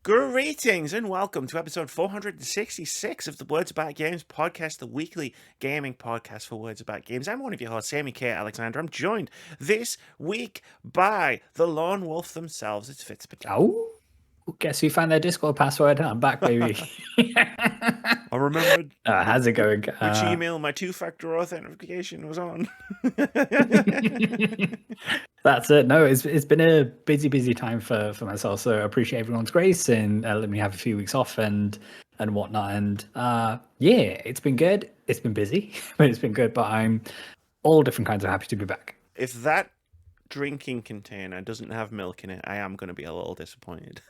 Greetings and welcome to episode 466 of the Words About Games podcast, the weekly gaming podcast for Words About Games. I'm one of your hosts, Sammy K. Alexander. I'm joined this week by the Lone Wolf themselves. It's Vitz. Oh, guess who found their Discord password? I'm back, baby. I remembered how's it going? which email my two-factor authentication was on. That's it. No, it's been a busy time for myself. So I appreciate everyone's grace and let me have a few weeks off and whatnot. And yeah, it's been good. It's been busy, but it's been good. But I'm all different kinds of happy to be back. If that drinking container doesn't have milk in it, I am going to be a little disappointed.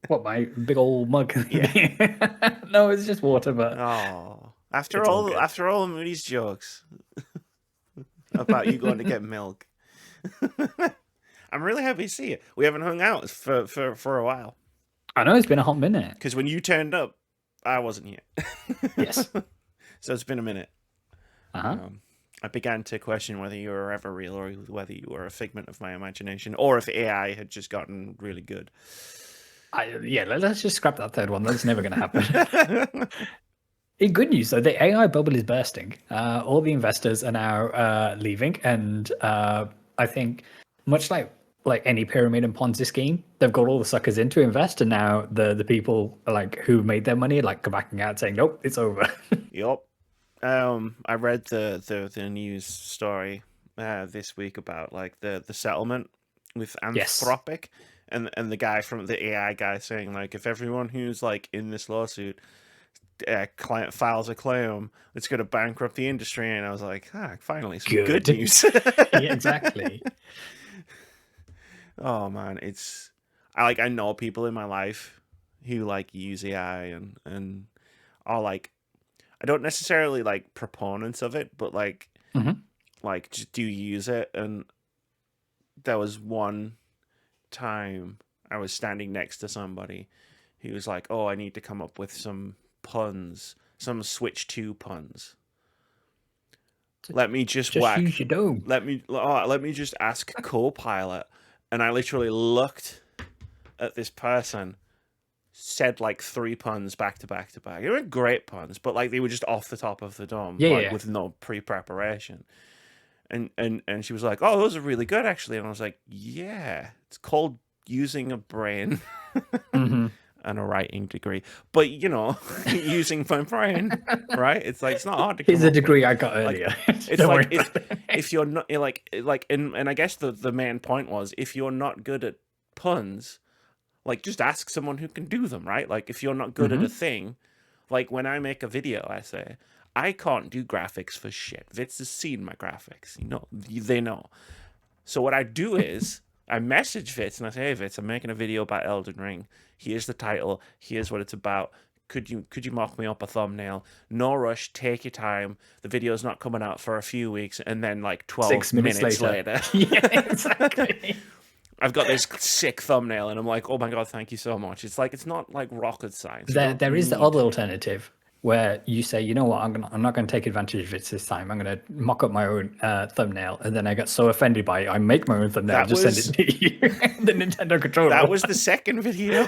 What, my big old mug? Yeah. No, it's just water. But after all Moody's jokes about you going to get milk, I'm really happy to see you. We haven't hung out for a while. I know it's been a hot minute. Because when you turned up, I wasn't here. Yes. So it's been a minute. Uh-huh. I began to question whether you were ever real or whether you were a figment of my imagination, or if AI had just gotten really good. Let's just scrap that third one. That's never going to happen. In good news, though, the AI bubble is bursting. All the investors are now leaving, and I think much like any pyramid and Ponzi scheme, they've got all the suckers in to invest, and now the people who made their money are backing out, saying, "Nope, it's over." Yup. I read the news story this week about the settlement with Anthropic. Yes. And the guy from the AI guy saying if everyone who's in this lawsuit client files a claim, it's going to bankrupt the industry. And I was like, finally some good news. Yeah, exactly. Oh man, I know people in my life who use AI and are I don't necessarily proponents of it, but just do use it. And there was one time I was standing next to somebody who was like, "Oh, I need to come up with some puns, some Switch 2 puns. Let me just whack. Use your dome. Let me just ask Copilot." And I literally looked at this person, said 3 puns back to back to back. They were great puns, but they were just off the top of the dome, with no pre-preparation. And she was like, "Oh, those are really good, actually." And I was like, "Yeah, it's called using a brain mm-hmm. and a writing degree." But using my brain, right? It's it's not hard to. Here's a degree I got earlier. It's if you're not and I guess the main point was, if you're not good at puns, just ask someone who can do them, right? If you're not good at a thing, when I make a video essay, I can't do graphics for shit. Vitz has seen my graphics. They know. So what I do is I message Vitz and I say, "Hey Vitz, I'm making a video about Elden Ring. Here's the title. Here's what it's about. Could you mock me up a thumbnail? No rush. Take your time. The video's not coming out for a few weeks." And then 12 6 minutes later. Yeah, exactly. I've got this sick thumbnail, and I'm like, "Oh my god, thank you so much." It's it's not rocket science. There is the other alternative where you say, "You know what, I'm not going to take advantage of it this time. I'm going to mock up my own thumbnail." And then I got so offended by it, I make my own thumbnail, send it to you. The Nintendo controller. That was the second video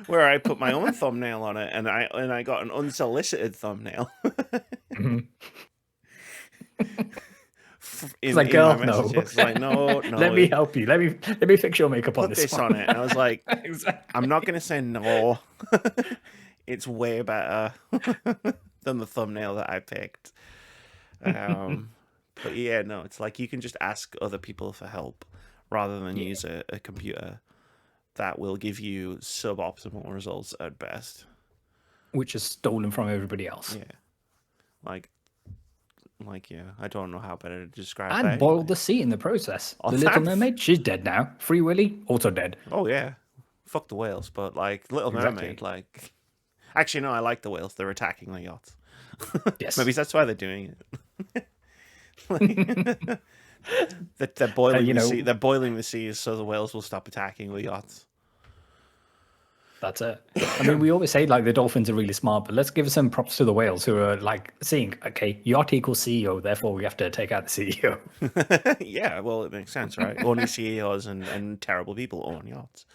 where I put my own thumbnail on it, and I got an unsolicited thumbnail. Mm-hmm. It's girl, no. It's no. Let me help you. Let me fix your makeup on this on it. And I was like, exactly. I'm not going to say no. It's way better than the thumbnail that I picked. But yeah, no, it's you can just ask other people for help rather than use a computer that will give you suboptimal results at best. Which is stolen from everybody else. Yeah. Yeah, I don't know how better to describe and that. And boiled the sea in the process. The Little Mermaid, she's dead now. Free Willy, also dead. Oh, yeah. Fuck the whales, but Little Mermaid, Actually, no, I like the whales. They're attacking the yachts. Yes. Maybe that's why they're doing it. They're boiling the sea. They're boiling the seas so the whales will stop attacking the yachts. That's it. I mean, we always say the dolphins are really smart, but let's give some props to the whales who are seeing, okay, yacht equals CEO, therefore we have to take out the CEO. Yeah, well, it makes sense, right? Only CEOs and terrible people own yachts.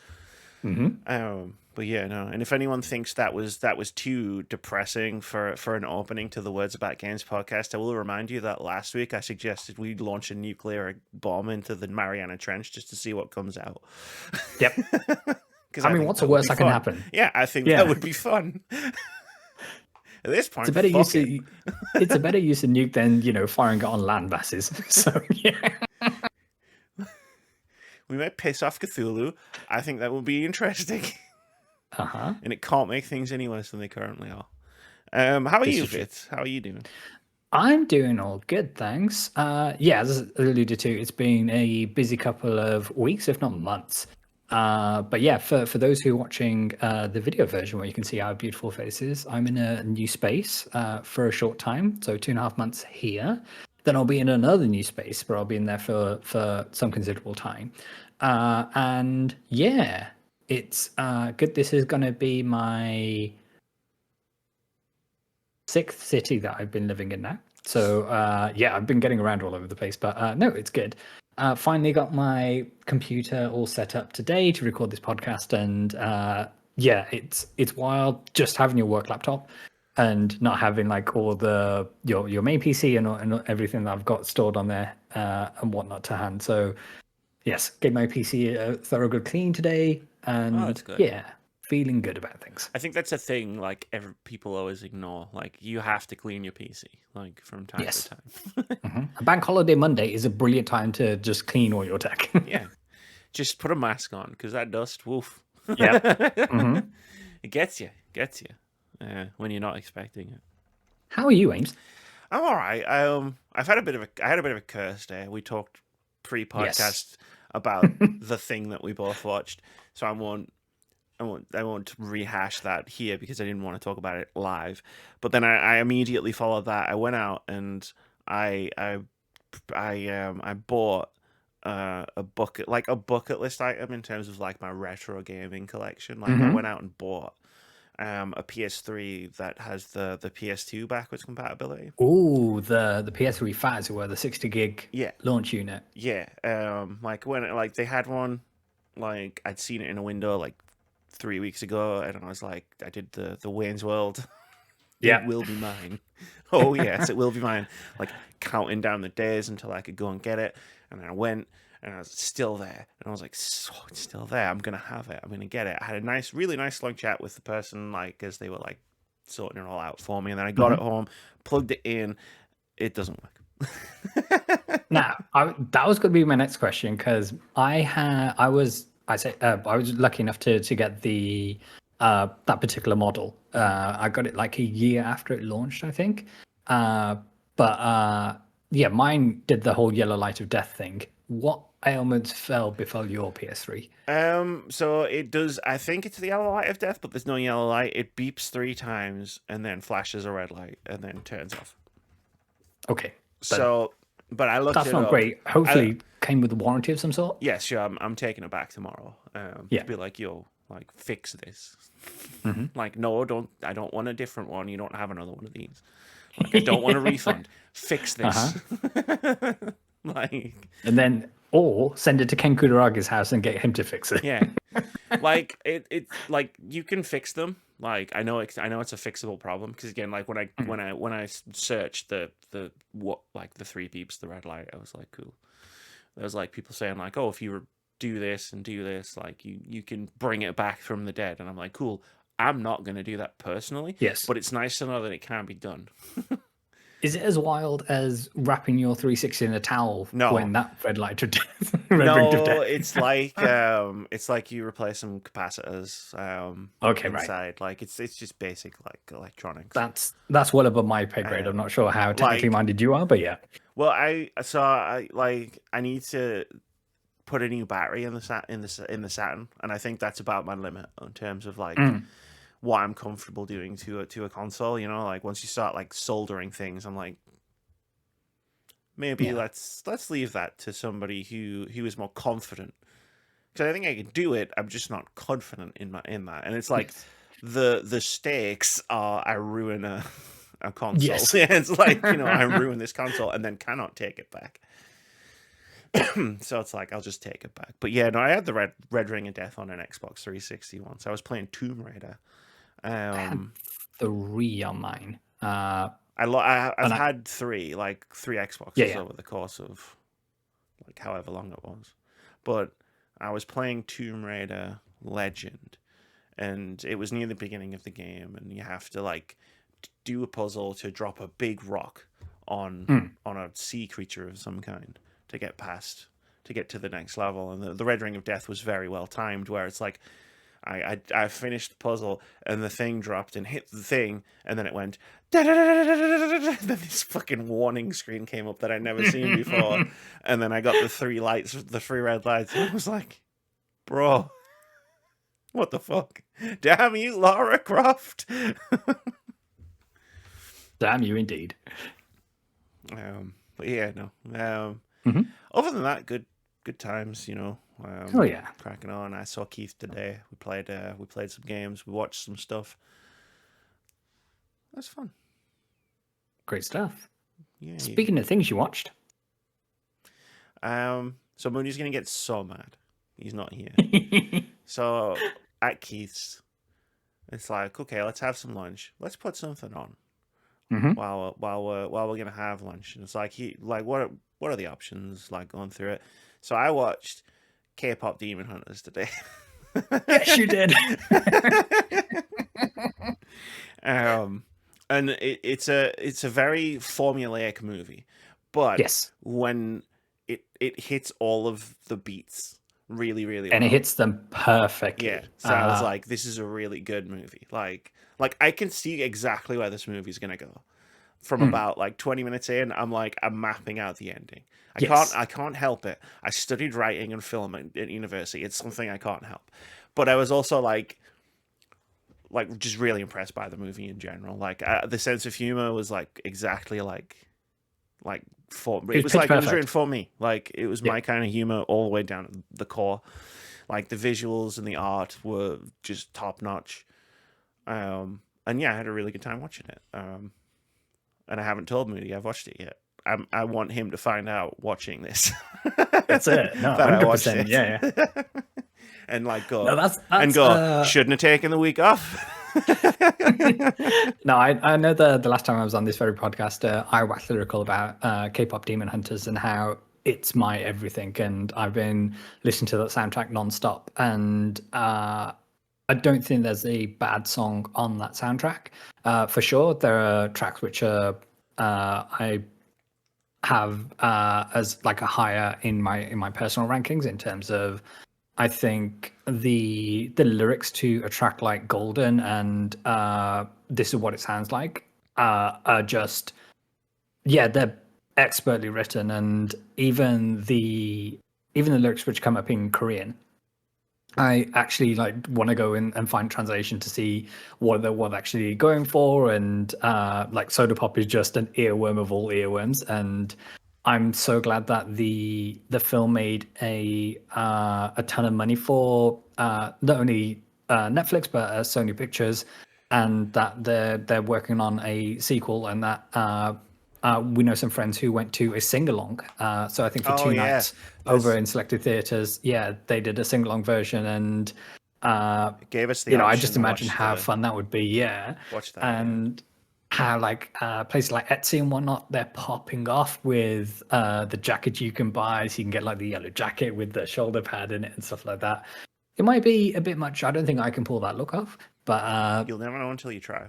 But yeah, no. And if anyone thinks that was too depressing for an opening to the Words About Games podcast, I will remind you that last week I suggested we launch a nuclear bomb into the Mariana Trench just to see what comes out. Yep. Because I mean, what's the worst that can happen? Yeah, I think that would be fun. At this point, it's a better use of nuke than firing it on land masses. So yeah. We might piss off Cthulhu. I think that would be interesting. And it can't make things any worse than they currently are. How are you, Vitz? How are you doing? I'm doing all good, thanks. As alluded to, it's been a busy couple of weeks, if not months. But yeah, for those who are watching the video version where you can see our beautiful faces, I'm in a new space for a short time, so 2.5 months here. Then I'll be in another new space where I'll be in there for some considerable time. And yeah, it's good. This is going to be my 6th city that I've been living in now. So I've been getting around all over the place, but no, it's good. Finally got my computer all set up today to record this podcast, and it's wild just having your work laptop and not having like all your main PC and everything that I've got stored on there and whatnot to hand. So yes, gave my PC a thorough good clean today, and that's good. Yeah, feeling good about things. I think that's a thing like people always ignore. Like you have to clean your PC like from time to time. A bank holiday Monday is a brilliant time to just clean all your tech. Yeah, just put a mask on because that dust, woof. Yeah, it gets you when you're not expecting it. How are you, Ames? I'm all right. I had a bit of a curse day. We talked pre-podcast about the thing that we both watched, so I won't rehash that here because I didn't want to talk about it live. But then I immediately followed that. I went out and I bought a bucket list item in terms of like my retro gaming collection. Like I went out and bought a PS3 that has the PS2 backwards compatibility. Oh, the PS3 Fats, who are the 60 gig launch unit. Yeah. Like when like they had one, like I'd seen it in a window like 3 weeks ago, and I was like, I did the Wayne's World. It will be mine. Oh yes, it will be mine. Like counting down the days until I could go and get it, and I went, and I was still there, and I was like, so it's still there. I'm gonna have it. I'm gonna get it. I had a really nice long chat with the person, like as they were like sorting it all out for me, and then I got it home, plugged it in. It doesn't work. Now, that was going to be my next question because I was lucky enough to get the that particular model. I got it like a year after it launched, I think. Mine did the whole yellow light of death thing. What ailments befell your PS3? So it does. I think it's the yellow light of death, but there's no yellow light. It beeps 3 times and then flashes a red light and then turns off. Okay. But I looked. That's not great. Hopefully, came with a warranty of some sort. Yes, sure. I'm taking it back tomorrow. To be like, yo, like fix this. Like, no, I don't want a different one. You don't have another one of these. Like, I don't want a refund. Fix this. And then, or send it to Ken Kutaraga's house and get him to fix it. Yeah, like it like you can fix them. Like I know it's a fixable problem because again, like when I searched the 3 beeps, the red light, I was like, cool. There was like people saying like, oh, if you do this and do this, like you can bring it back from the dead, and I'm like, cool. I'm not going to do that personally. Yes, but it's nice to know that it can be done. Is it as wild as wrapping your 360 in a towel when that red light of death? It's like you replace some capacitors inside. Like it's just basic like electronics. That's well above my pay grade. I'm not sure how technically minded you are, but yeah. Well, I need to put a new battery in the Saturn, and I think that's about my limit in terms of like what I'm comfortable doing to a console. You know, like once you start like soldering things, I'm like, maybe let's leave that to somebody who is more confident. Because I think I can do it. I'm just not confident in that. And it's like the stakes are I ruin a console. Yes. It's like, I ruin this console and then cannot take it back. So it's like I'll just take it back. But yeah, no, I had the Red Ring of Death on an Xbox 360 once. I was playing Tomb Raider. I had 3 on mine. I've and had 3, like 3 Xboxes Yeah. over the course of like however long it was. But I was playing Tomb Raider Legend, and it was near the beginning of the game, and you have to like do a puzzle to drop a big rock on a sea creature of some kind to get to the next level. And the Red Ring of Death was very well timed, where it's like I finished the puzzle and the thing dropped and hit the thing, and then it went da da da da da da. Then this fucking warning screen came up that I'd never seen before, and then I got the 3 lights, the 3 red lights, and I was like, bro, what the fuck? Damn you, Lara Croft. Damn you, indeed. But yeah, no. Other than that, good times, you know. Oh yeah, cracking on. I saw Keith today. We played some games. We watched some stuff. That's fun. Great stuff. Yeah. Speaking of things you watched, so Moody's gonna get so mad. He's not here. So at Keith's, it's like, okay, let's have some lunch. Let's put something on while we're gonna have lunch. And it's like what are the options? Like going through it. So I watched K-pop Demon Hunters today. Yes, you did. And it's a very formulaic movie, but yes, when it hits all of the beats really, really well. And it hits them perfectly. Yeah. So I was like, this is a really good movie. Like I can see exactly where this movie's gonna go. From about like 20 minutes in, I'm mapping out the ending. I can't help it. I studied writing and film at university. It's something I can't help. But I was also like just really impressed by the movie in general. Like the sense of humor was like exactly like for it was like perfect. It was written for me. Like it was my kind of humor all the way down to the core. Like the visuals and the art were just top notch. And yeah, I had a really good time watching it. And I haven't told Moody I've watched it yet. I want him to find out watching this. That's it. No, that 100%, I watched it. Yeah. And like go that's, shouldn't have taken the week off. No, I know the last time I was on this very podcast, I waxed lyrical about K-pop Demon Hunters and how it's my everything, and I've been listening to that soundtrack nonstop, and I don't think there's a bad song on that soundtrack. For sure, there are tracks which are I have as like a higher in my personal rankings in terms of I think the lyrics to a track like Golden and This Is What It Sounds Like are just they're expertly written, and even the lyrics which come up in Korean, I actually want to go in and find translation to see what they're actually going for, and like Soda Pop is just an earworm of all earworms, and I'm so glad that the film made a ton of money for not only Netflix but Sony Pictures, and that they're working on a sequel, and that we know some friends who went to a sing-along. So I think for 2 nights over in selected theaters, they did a sing-along version, and it gave us the I just imagine how fun that would be. Watch that. And how places like Etsy and whatnot, they're popping off with the jacket you can buy, so you can get like the yellow jacket with the shoulder pad in it and stuff like that. It might be a bit much. I don't think I can pull that look off, but you'll never know until you try.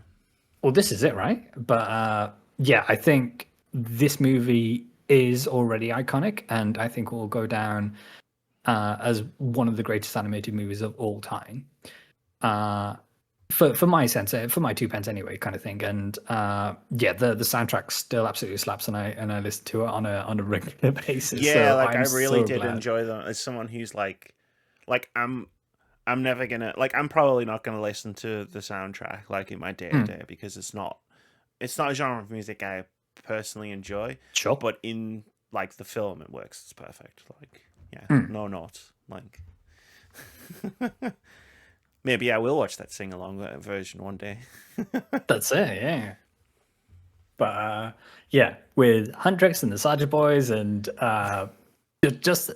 Well, this is it, right? But I think this movie is already iconic, and I think will go down as one of the greatest animated movies of all time. For my sense, for my 2 pence anyway, kind of thing. And the soundtrack still absolutely slaps, and I listen to it on a regular basis. Yeah, so I really did enjoy them. As someone who's like I'm never gonna I'm probably not gonna listen to the soundtrack like in my day to day, because it's not a genre of music I personally enjoy. Sure. But in like the film, it works. It's perfect. No notes. Like maybe I will watch that sing along version one day. That's it. Yeah. But with Huntrix and the Sergeant Boys and just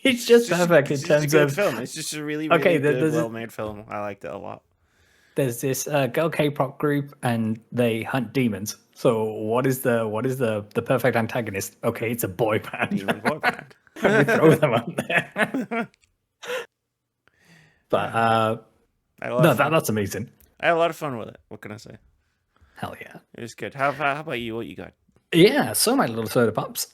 it's just perfect in it's just a terms good of film. It's just a really okay. good, well-made film. I liked it a lot. There's this girl K-pop group, and they hunt demons. So what is the perfect antagonist? Okay, it's a boy band. Demon boy band. And we throw them up there. But no, that's amazing. I had a lot of fun with it. What can I say? Hell yeah. It was good. How about you? What you got? Yeah, so my little soda pops.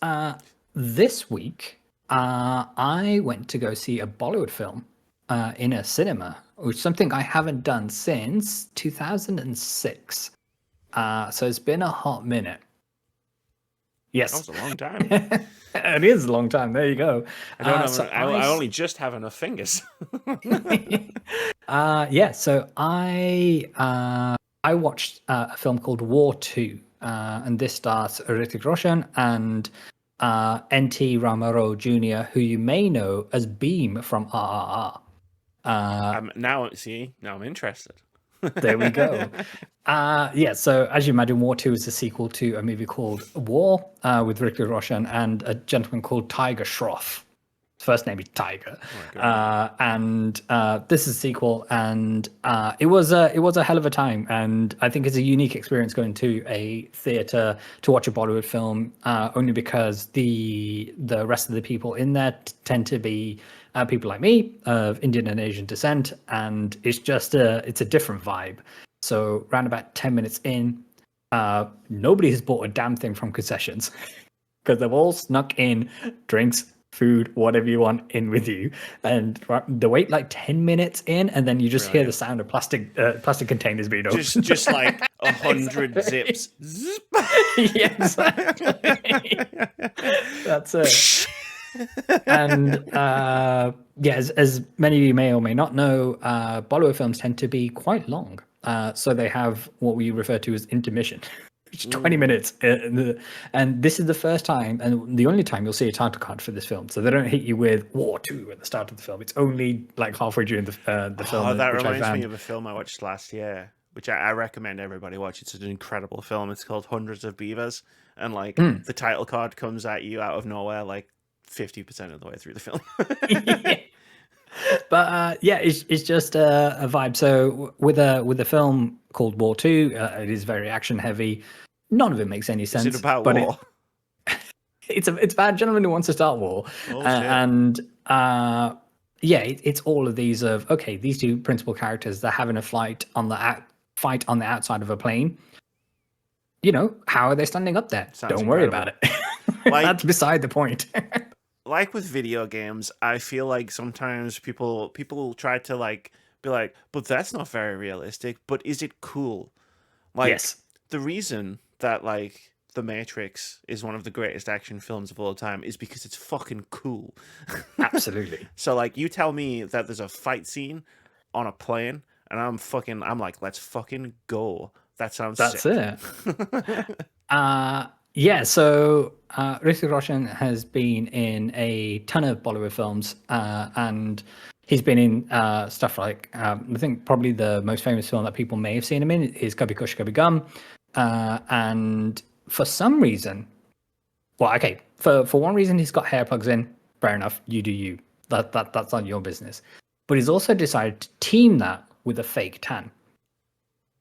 This week, I went to go see a Bollywood film in a cinema, which is something I haven't done since 2006. So it's been a hot minute. Yes. That was a long time. It is a long time. There you go. I don't know. I only just have enough fingers. Yeah, so I watched a film called War 2. And this stars Hrithik Roshan and N.T. Ramarao Jr., who you may know as Beam from RRR. Now I'm interested. There we go. Yeah, so as you imagine, War 2 is a sequel to a movie called War with Hrithik Roshan and a gentleman called Tiger Shroff. His first name is Tiger. And this is a sequel, and it was a hell of a time. And I think it's a unique experience going to a theater to watch a Bollywood film, only because the rest of the people in there tend to be people like me of Indian and Asian descent, and it's just it's a different vibe. So around about 10 minutes in, nobody has bought a damn thing from concessions because they've all snuck in drinks, food, whatever you want in with you, and they wait like 10 minutes in, and then you just hear the sound of plastic containers being opened. Just like 100 zips. Zip. Yeah, exactly. That's it. And yeah, as many of you may or may not know, Bollywood films tend to be quite long. So they have what we refer to as intermission, which is 20 minutes. And this is the first time and the only time you'll see a title card for this film. So they don't hit you with War 2 at the start of the film. It's only like halfway during the film. Oh, that reminds me of a film I watched last year, which I recommend everybody watch. It's an incredible film. It's called Hundreds of Beavers. And like the title card comes at you out of nowhere, like 50% of the way through the film. Yeah. But yeah, it's just a vibe. So with a film called War 2, it is very action heavy. None of it makes any sense. Is it about but war? It's about a gentleman who wants to start war. And yeah, it's all of these of, okay, these two principal characters, they're having a fight on the outside of a plane. You know, how are they standing up there? Don't worry about it. That's beside the point. Like with video games, I feel like sometimes people try to like be like, but that's not very realistic. But is it cool? Like, yes. The reason that like The Matrix is one of the greatest action films of all time is because it's fucking cool. Absolutely. So like, you tell me that there's a fight scene on a plane, and I'm like, let's fucking go. That sounds That's sick. It. Yeah, so Hrithik Roshan has been in a ton of Bollywood films, and he's been in stuff like, I think probably the most famous film that people may have seen him in is Kabhi Khushi Kabhie Gham. And for some reason, well, okay, for one reason he's got hair plugs in, fair enough, you do you. That's not your business. But he's also decided to team that with a fake tan.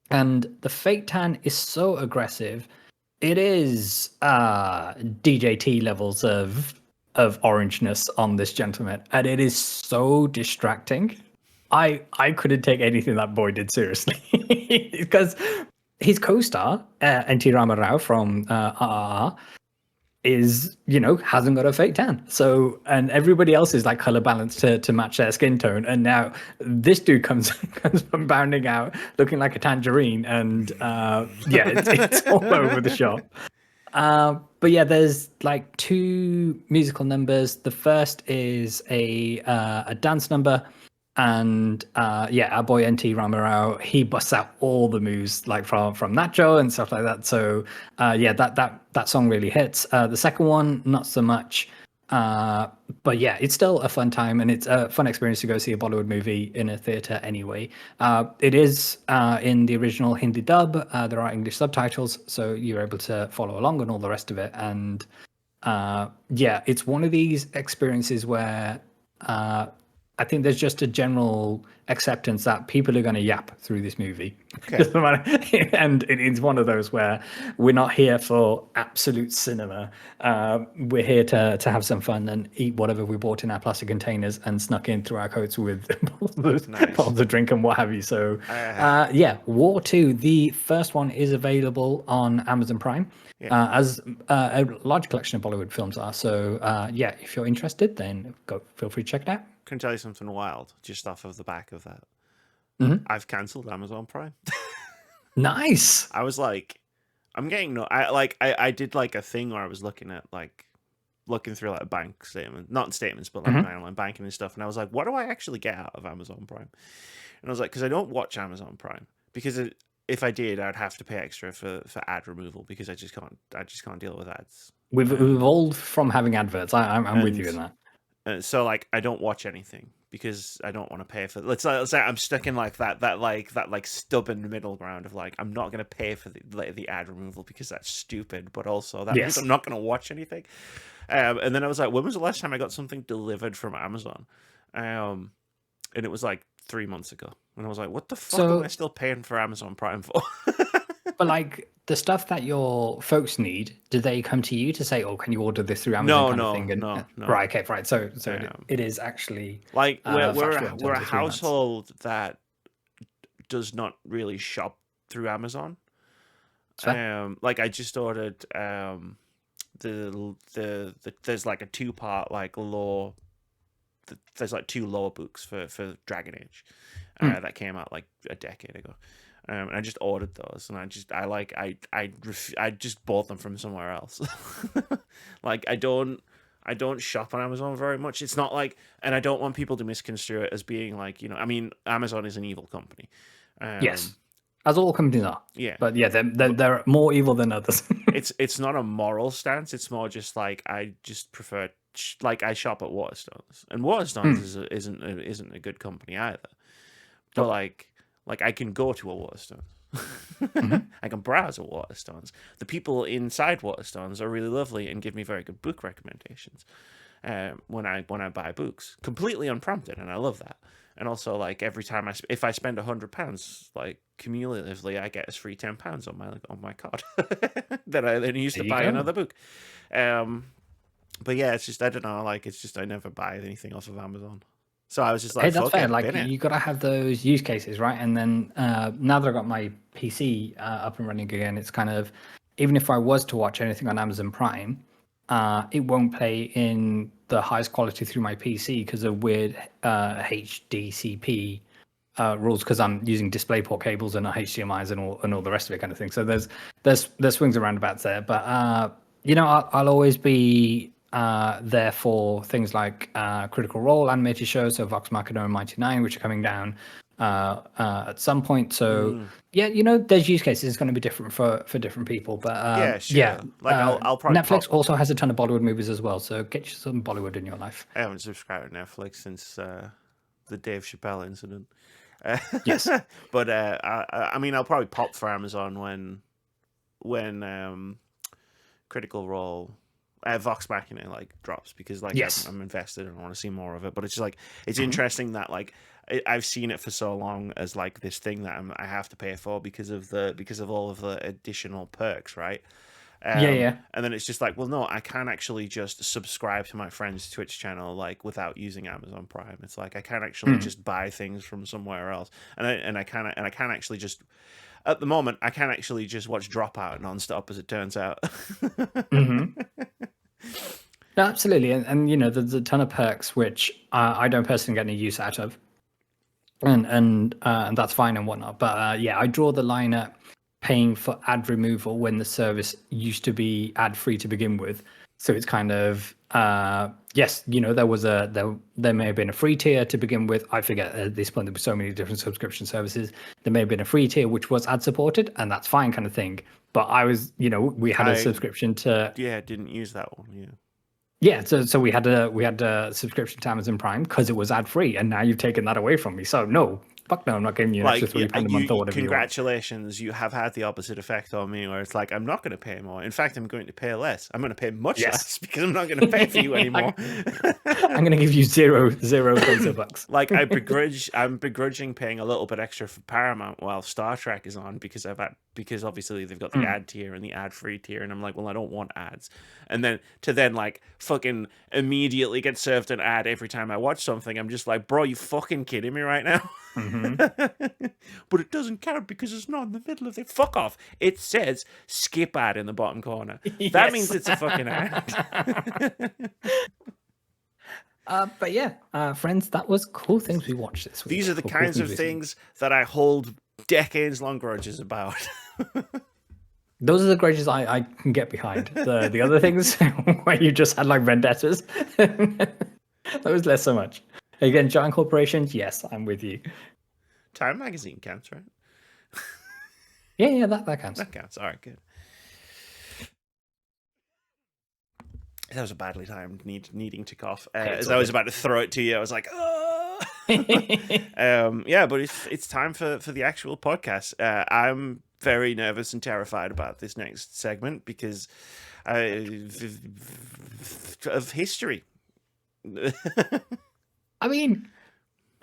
And the fake tan is so aggressive. It is DJT levels of orangeness on this gentleman, and it is so distracting. I couldn't take anything that boy did seriously because his co-star N.T. Ramarao from RRR is, you know, hasn't got a fake tan. So, and everybody else is like color balanced to match their skin tone. And now this dude comes from bounding out looking like a tangerine. And yeah, it's all over the shop. But yeah, there's like two musical numbers. The first is a dance number. And yeah, our boy N.T. Ramarao, he busts out all the moves like from Nacho and stuff like that. So yeah, that song really hits. The second one, not so much. But yeah, it's still a fun time, and it's a fun experience to go see a Bollywood movie in a theater anyway. It is in the original Hindi dub. There are English subtitles, so you're able to follow along and all the rest of it. And yeah, it's one of these experiences where I think there's just a general acceptance that people are going to yap through this movie. Okay. And it's one of those where we're not here for absolute cinema. We're here to have some fun and eat whatever we bought in our plastic containers and snuck in through our coats with bottles of drink and what have you. So, yeah, War 2, the first one is available on Amazon Prime. Yeah. As a large collection of Bollywood films are. So, yeah, if you're interested, then feel free to check it out. Can I tell you something wild just off of the back of that? I've cancelled Amazon Prime. Nice. I was like, I'm getting I did like a thing where I was looking through like bank statements, not statements, but like online banking and stuff, and I was like, what do I actually get out of Amazon Prime? And I was like, because I don't watch Amazon Prime, because if I did, I'd have to pay extra for ad removal, because I just can't deal with ads. We've evolved from having adverts. I'm with you in that. So like I don't watch anything because I don't want to pay for. Let's say I'm stuck in like that stubborn middle ground of like, I'm not going to pay for the ad removal because that's stupid, but also that means I'm not going to watch anything. And then I was like, when was the last time I got something delivered from Amazon? And it was like 3 months ago, and I was like, what the fuck am I still paying for Amazon Prime for? But like the stuff that your folks need, do they come to you to say, "Oh, can you order this through Amazon?" No. Right, okay, right. So it is actually like we're a household that does not really shop through Amazon. Like I just ordered there's like a 2-part like lore. There's like 2 lore books for Dragon Age that came out like a decade ago. And I just ordered those, and I just bought them from somewhere else. Like I don't shop on Amazon very much. It's not like, and I don't want people to misconstrue it as being like, I mean, Amazon is an evil company. Yes, as all companies are. Yeah, but yeah, they're more evil than others. It's not a moral stance. It's more just like I just prefer. Like I shop at Waterstones, and Waterstones isn't a good company either. But like I can go to a Waterstones. I can browse at Waterstones. The people inside Waterstones are really lovely and give me very good book recommendations when I buy books, completely unprompted, and I love that. And also, like every time if I spend £100, like cumulatively, I get a free £10 on my card that I then use to buy another book. But yeah, it's just I don't know. Like it's just I never buy anything off of Amazon. So I was just like, hey, that's fair. Like you got to have those use cases, right? And then now that I got my PC up and running again, it's kind of, even if I was to watch anything on Amazon Prime, it won't play in the highest quality through my PC because of weird HDCP rules, because I'm using DisplayPort cables and not HDMI's and all the rest of it kind of thing. So there's swings and roundabouts there. But I'll always be there for things like Critical Role animated shows, so Vox Machina and Mighty Nine, which are coming down at some point. So yeah, there's use cases. It's going to be different for different people. But yeah, sure. Yeah, like I'll probably Netflix also has a ton of Bollywood movies as well. So get you some Bollywood in your life. I haven't subscribed to Netflix since the Dave Chappelle incident. Yes, but I mean, I'll probably pop for Amazon when Critical Role. Vox Machina like drops, because like I'm invested and I want to see more of it. But it's just like it's interesting that like I've seen it for so long as like this thing that I have to pay for because of all of the additional perks, right? Yeah. And then it's just like, well, no, I can't actually just subscribe to my friend's Twitch channel like without using Amazon Prime. It's like I can't actually just buy things from somewhere else, and I can't actually just. At the moment, I can actually just watch Dropout nonstop, as it turns out. No, absolutely, and there's a ton of perks which I don't personally get any use out of, and that's fine and whatnot. But yeah, I draw the line at paying for ad removal when the service used to be ad free to begin with. So it's kind of yes, there may have been a free tier to begin with. I forget at this point there were so many different subscription services. There may have been a free tier which was ad supported, and that's fine, kind of thing. But I was, we had a subscription to. Yeah, didn't use that one. Yeah. Yeah, so we had a subscription to Amazon Prime because it was ad free, and now you've taken that away from me. So no, fuck no, I'm not giving you an extra £3 a month or whatever you want. Congratulations, you have had the opposite effect on me, where it's like, I'm not going to pay more. In fact, I'm going to pay less. I'm going to pay much less because I'm not going to pay for you anymore. I'm going to give you zero peso bucks. Like, I'm begrudging paying a little bit extra for Paramount while Star Trek is on because obviously they've got the ad tier and the ad-free tier, and I'm like, well, I don't want ads. And then like fucking immediately get served an ad every time I watch something, I'm just like, bro, you fucking kidding me right now? But it doesn't count because it's not in the middle of it. Fuck off. It says skip ad in the bottom corner. That means it's a fucking ad. But yeah, friends, that was cool things we watched this week. These are the kinds of things that I hold decades-long grudges about. Those are the grudges I can get behind. The other things where you just had like vendettas, those less so much. Again, giant corporations, yes, I'm with you. Time Magazine counts, right? Yeah, that counts. That counts. All right, good. That was a badly timed needing to cough. As I was about to throw it to you, I was like, oh. Yeah, but it's time for the actual podcast. I'm very nervous and terrified about this next segment because of history. I mean,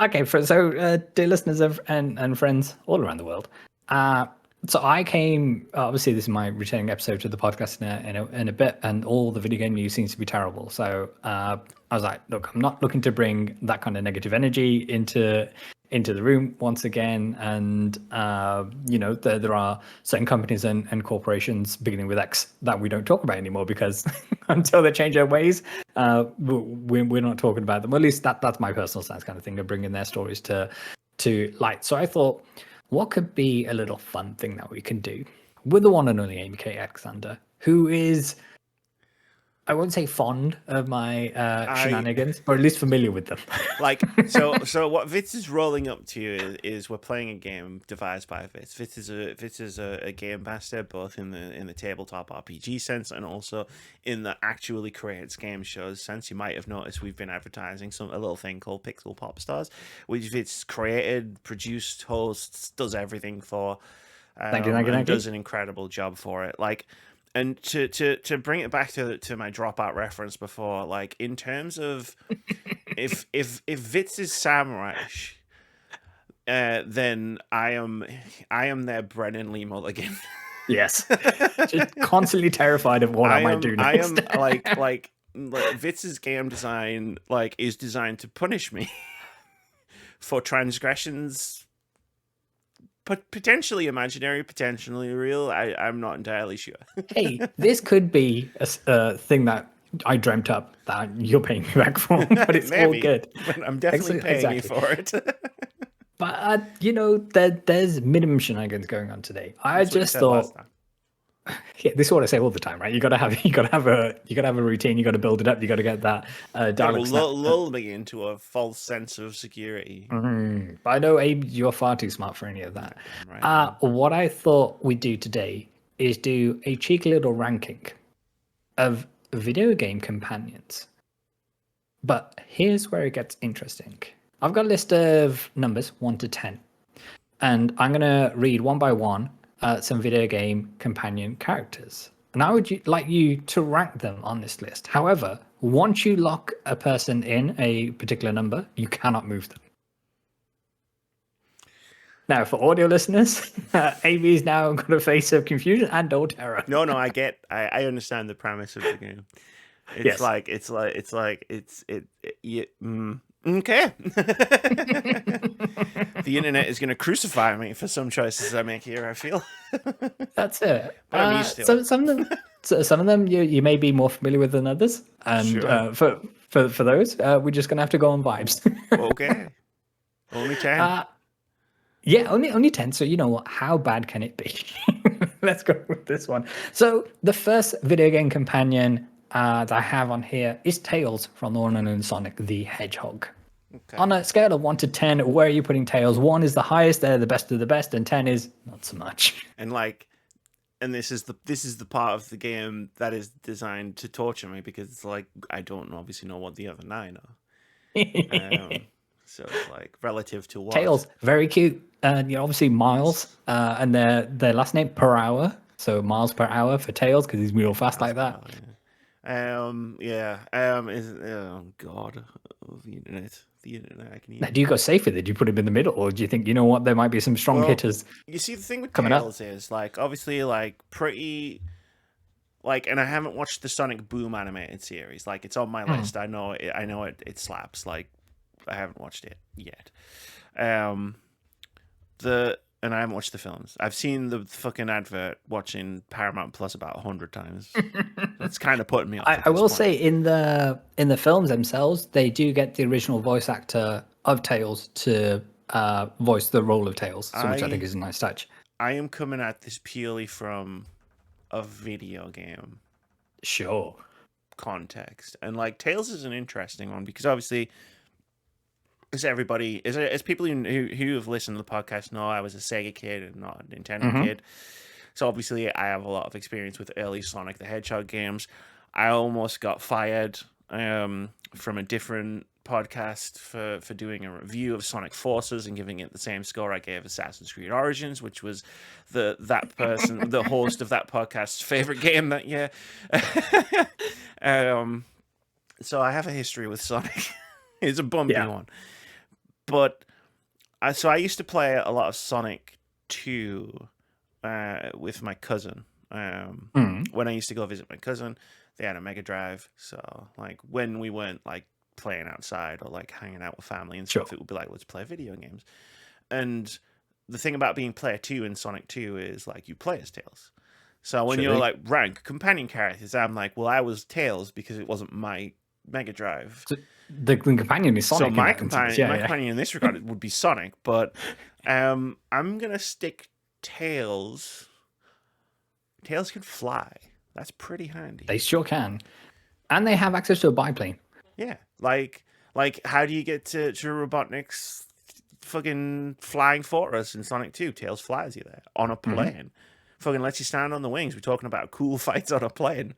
okay, so dear listeners and friends all around the world, so I came, obviously this is my returning episode to the podcast in a bit, and all the video game news seems to be terrible. So I was like, look, I'm not looking to bring that kind of negative energy into the room once again. And, there are certain companies and corporations, beginning with X, that we don't talk about anymore because until they change their ways, we're not talking about them. Or at least that's my personal stance kind of thing, of bringing their stories to light. So I thought, what could be a little fun thing that we can do with the one and only Amy K. Alexander, who is, I won't say fond of my shenanigans, but at least familiar with them. So what Vitz is rolling up to is we're playing a game devised by Vitz. Vitz is a game master, both in the tabletop RPG sense and also in the actually creates game shows sense. You might have noticed we've been advertising a little thing called Pixel Pop Stars, which Vitz created, produced, hosts, does everything for. Thank you. Does an incredible job for it. And to bring it back to my Dropout reference before, like, in terms of if Vitz is Samrush, then I am their Brennan Lee Mulligan. Yes, just constantly terrified of what I might do next. I am like Vitz's game design is designed to punish me for transgressions. But potentially imaginary, potentially real. I'm not entirely sure. Hey, this could be a thing that I dreamt up that you're paying me back for, but it's all good. But I'm definitely paying you for it. But there's minimum shenanigans going on today. I just thought, yeah, this is what I say all the time, right? You gotta have a routine. You gotta build it up. You gotta get that dialogue. Lull me into a false sense of security. But I know, Abe, you're far too smart for any of that. Right. What I thought we'd do today is do a cheeky little ranking of video game companions. But here's where it gets interesting. I've got a list of numbers 1 to 10, and I'm gonna read one by one some video game companion characters. And I would like you to rank them on this list. However, once you lock a person in a particular number, you cannot move them. Now, for audio listeners, Amy is now got a face of confusion and or terror. No, I understand the premise of the game. It's okay. The internet is going to crucify me for some choices I make here, I feel. That's it. But I'm used to it. Some of them you may be more familiar with than others. And sure. For those, we're just going to have to go on vibes. Okay. Only 10. Yeah, only 10. So you know what? How bad can it be? Let's go with this one. So the first video game companion that I have on here is Tails from the one and only Sonic the Hedgehog. Okay. On a scale of 1 to 10, where are you putting Tails? 1 is the highest, they're the best of the best, and 10 is not so much. And this is the part of the game that is designed to torture me because it's like I don't obviously know what the other 9 are. So it's like relative to what? Tails, very cute. And obviously Miles, and their last name per hour. So miles per hour for Tails because he's real fast like that. Oh god, the internet. I can Now, hear. do you go safe with it? Do you put him in the middle, or do you think there might be some strong hitters? You see, the thing with coming Tails is like obviously like pretty. Like, and I haven't watched the Sonic Boom animated series. Like, it's on my list. I know it slaps. Like, I haven't watched it yet. And I haven't watched the films. I've seen the fucking advert watching Paramount Plus about 100 times. That's kind of putting me off. I will say in the films themselves, they do get the original voice actor of Tails to voice the role of Tails, which I think is a nice touch. I am coming at this purely from a video game context, and like Tails is an interesting one because obviously as people who have listened to the podcast know, I was a Sega kid and not a Nintendo kid, so obviously I have a lot of experience with early Sonic the Hedgehog games. I almost got fired from a different podcast for doing a review of Sonic Forces and giving it the same score I gave Assassin's Creed Origins, which was the host of that podcast's favorite game that year. So I have a history with Sonic. It's a bumpy one, but I used to play a lot of Sonic 2 with my cousin. When I used to go visit my cousin, they had a Mega Drive, so like when we weren't like playing outside or like hanging out with family and stuff, it would be like, let's play video games. And the thing about being player 2 in Sonic 2 is like you play as Tails. So when you're like rank companion characters, I'm like, well, I was Tails because it wasn't my Mega Drive. So the companion is Sonic. So my companion in this regard would be Sonic, but I'm gonna stick Tails. Tails can fly. That's pretty handy. They sure can. And they have access to a biplane. Yeah. Like how do you get to Robotnik's fucking flying fortress in Sonic 2? Tails flies you there on a plane. Fucking lets you stand on the wings. We're talking about cool fights on a plane.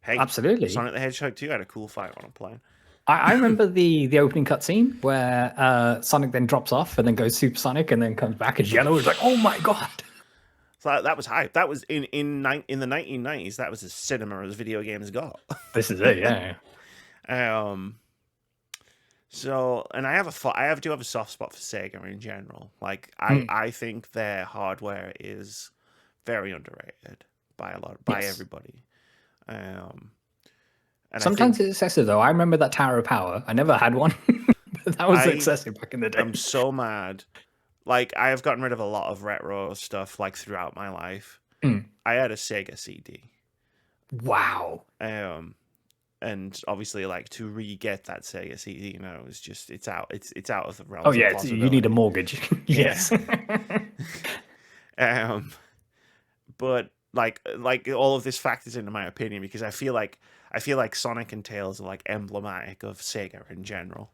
Hey, absolutely. Sonic the Hedgehog 2 had a cool fight on a plane. I remember the opening cutscene where Sonic then drops off and then goes supersonic and then comes back as yellow. It's like, oh my god. So that was hype. That was in the 1990s. That was as cinema as video games got. This is it, yeah. So, and I do have a soft spot for Sega in general. Like, I think their hardware is very underrated by everybody. And sometimes it's excessive though. I remember that Tower of Power. I never had one, but that was excessive back in the day. I'm so mad. Like, I have gotten rid of a lot of retro stuff like throughout my life. I had a Sega CD. Wow. And obviously, like, to re-get that Sega CD, it's out of the realm. Oh yeah, you need a mortgage. Yes. But like all of this factors into my opinion because I feel like Sonic and Tails are like emblematic of Sega in general.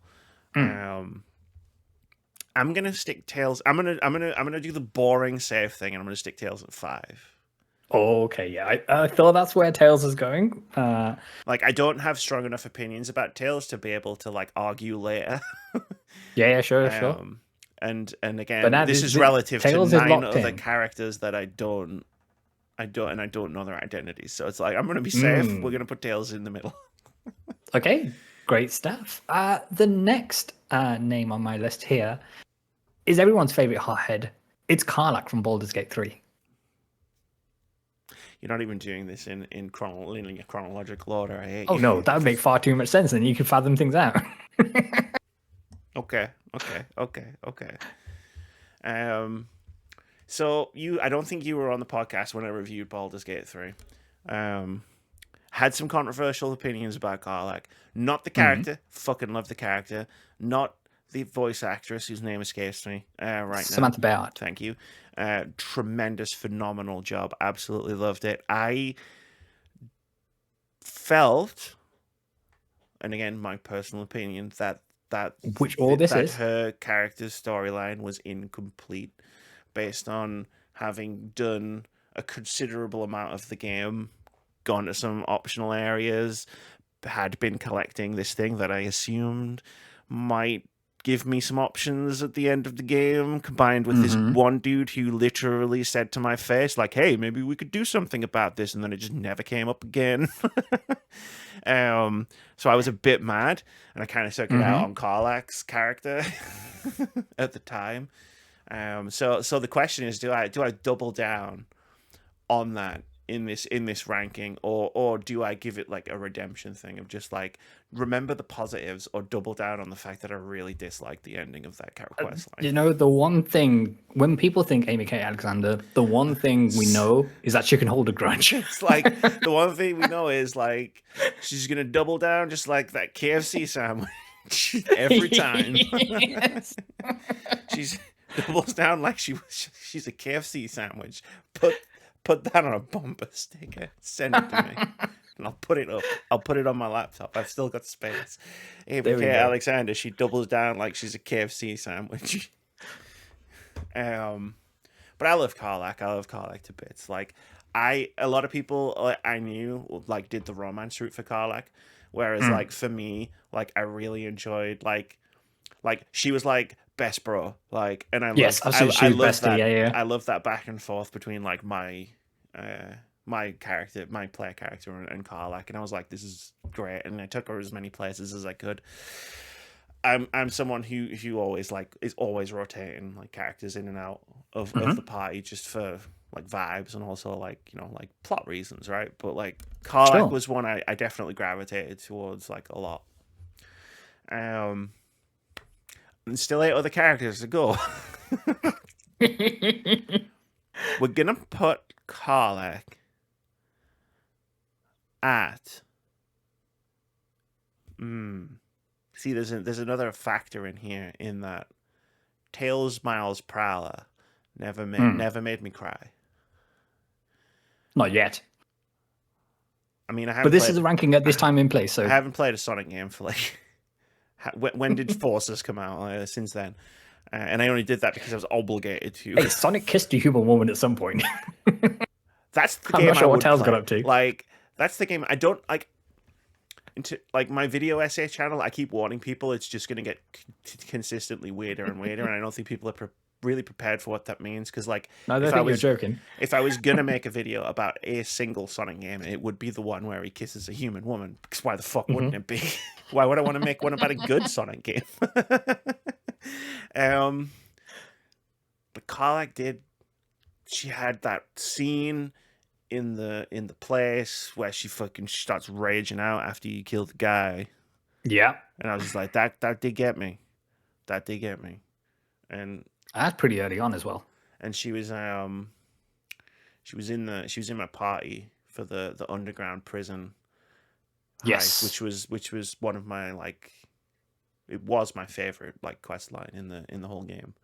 I'm gonna stick Tails. I'm gonna do the boring safe thing, and I'm gonna stick Tails at 5. Okay, yeah, I thought that's where Tails is going. Like, I don't have strong enough opinions about Tails to be able to like argue later. yeah, sure. And again, this is relative to 9 other characters that I don't know their identities. So it's like I'm gonna be safe. We're gonna put Tails in the middle. Okay, great stuff. The next name on my list here is everyone's favorite hothead. It's Karlach from Baldur's Gate 3. You're not even doing this in linear chronological order. I hate you. No, that would make far too much sense. Then you can fathom things out. Okay. So I don't think you were on the podcast when I reviewed Baldur's Gate 3. Had some controversial opinions about Karlach. Not the character. Fucking love the character. Not the voice actress whose name escapes me right now. Samantha Bayard. Thank you. Tremendous, phenomenal job. Absolutely loved it. I felt, and again, my personal opinion, that her character's storyline was incomplete based on having done a considerable amount of the game, gone to some optional areas, had been collecting this thing that I assumed might give me some options at the end of the game, combined with this one dude who literally said to my face, like, hey, maybe we could do something about this, and then it just never came up again. So I was a bit mad, and I kind of took it out on Karlach's character at the time. So the question is, do I double down on that in this ranking, or do I give it like a redemption thing of just like remember the positives, or double down on the fact that I really dislike the ending of that quest line? You know, the one thing when people think Amy K. Alexander, the one thing we know is that she can hold a grudge. It's like the one thing we know is like she's gonna double down just like that KFC sandwich every time. Yes. She's doubles down like she's a KFC sandwich. Put that on a bumper sticker. Send it to me, and I'll put it up. I'll put it on my laptop. I've still got space. ABK Alexander, she doubles down like she's a KFC sandwich. But I love Karlach. I love Karlach to bits. Like a lot of people I knew like did the romance route for Karlach, whereas like for me, like I really enjoyed like she was like best bro, like, and I love that. Yeah. I love that back and forth between like my player character and Karlach, and I was like, this is great, and I took her as many places as I could. I'm someone who always like is always rotating like characters in and out of the party just for like vibes and also like, you know, like plot reasons, right? But like Karlach was one I definitely gravitated towards like a lot. And still 8 other characters to go. We're gonna put Karlach at. See, there's another factor in here in that Tails Miles Prowler never made me cry. Not yet. I mean, but this is a ranking at this time in place, so I haven't played a Sonic game for like. When did Forces come out? Since then, and I only did that because I was obligated to. Hey, Sonic kissed a human woman at some point. That's the game. I'm not sure I what would Tails play. got up to. Like that's the game I don't like. Into like my video essay channel, I keep warning people it's just going to get consistently weirder and weirder, and I don't think people are really prepared for what that means. Because like, you're joking. If I was gonna make a video about a single Sonic game, it would be the one where he kisses a human woman. Because why the fuck wouldn't it be? Why would I want to make one about a good Sonic game? But Karlach did. She had that scene in the place where she fucking starts raging out after you kill the guy. Yeah. And I was just like, that did get me. That did get me. And that's pretty early on as well. And she was in my party for the underground prison. Yes. Heist, which was one of my like, it was my favorite like quest line in the whole game.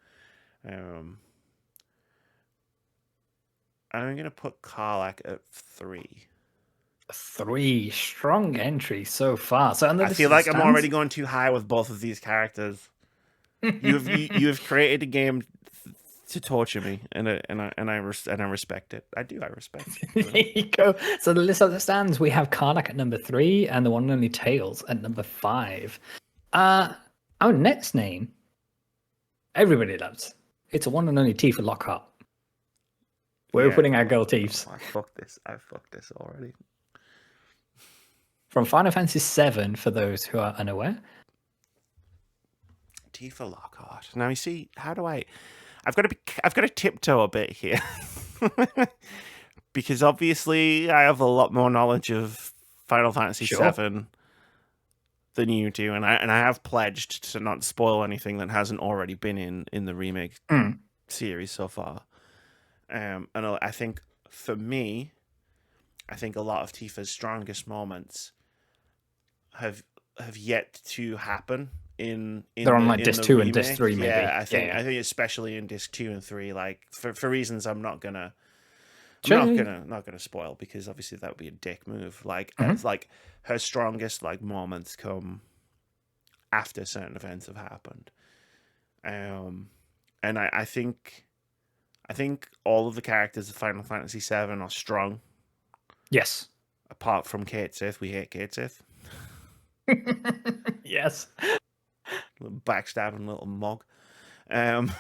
I'm gonna put Karlach at 3. 3 strong entry so far. So I feel like I'm already going too high with both of these characters. You have created a game to torture me, and I respect it. I respect it. There you go. So the list as it stands, we have Karlach at number 3 and the one and only Tails at number 5. Our next name, everybody loves. It's a one and only Tifa Lockhart. We're putting our girl Tiefs. I fucked this already. From Final Fantasy VII, for those who are unaware. Tifa Lockhart. Now you see, how do I've got to tiptoe a bit here. Because obviously I have a lot more knowledge of Final Fantasy VII than you do, and I have pledged to not spoil anything that hasn't already been in the remake series so far. And I think for me, I think a lot of Tifa's strongest moments have yet to happen in they're on like disc 2 remake. and disc 3 maybe. Yeah, I think especially in disc 2 and 3, like for reasons I'm not gonna spoil, because obviously that would be a dick move. Like as like her strongest like moments come after certain events have happened. And I think all of the characters of Final Fantasy VII are strong. Yes. Apart from Kate Sith. We hate Kate Sith. Yes. little backstabbing little mug. And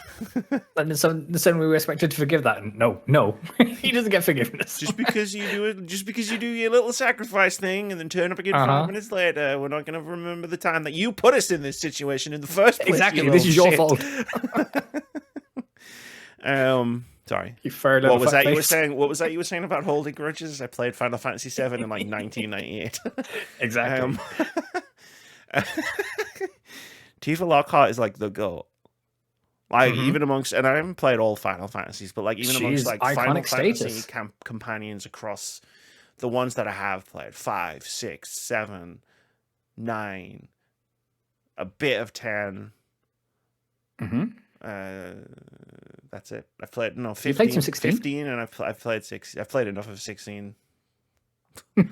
so we were expected to forgive that. No, he doesn't get forgiveness. Just because you do your little sacrifice thing and then turn up again 5 minutes later, we're not going to remember the time that you put us in this situation in the first place. Exactly, this is your fault. Sorry. You fair what was that you were saying? What was that you were saying about holding grudges? I played Final Fantasy VII in like 1998. Exactly. Tifa Lockhart is like the GOAT. Like even amongst, and I haven't played all Final Fantasies, but like even amongst like Final Fantasy companions across the ones that I have played, 5, 6, 7, 9, a bit of 10. That's it. I've played 15. You played some 16? 15, and I've played 6. I've played enough of 16. We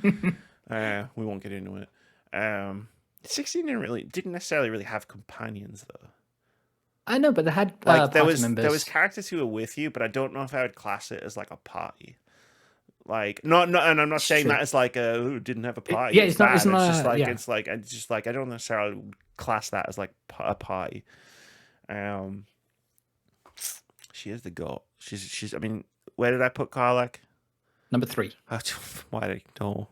won't get into it. 16 didn't necessarily really have companions though. I know, but they had like there members. was characters who were with you, but I don't know if I would class it as like a party. Like not, and I'm not saying that as like didn't have a party. It's not. It's like I don't necessarily class that as like a party. She is the GOAT. She's. I mean, where did I put Karlach? Number 3. Why did I? No,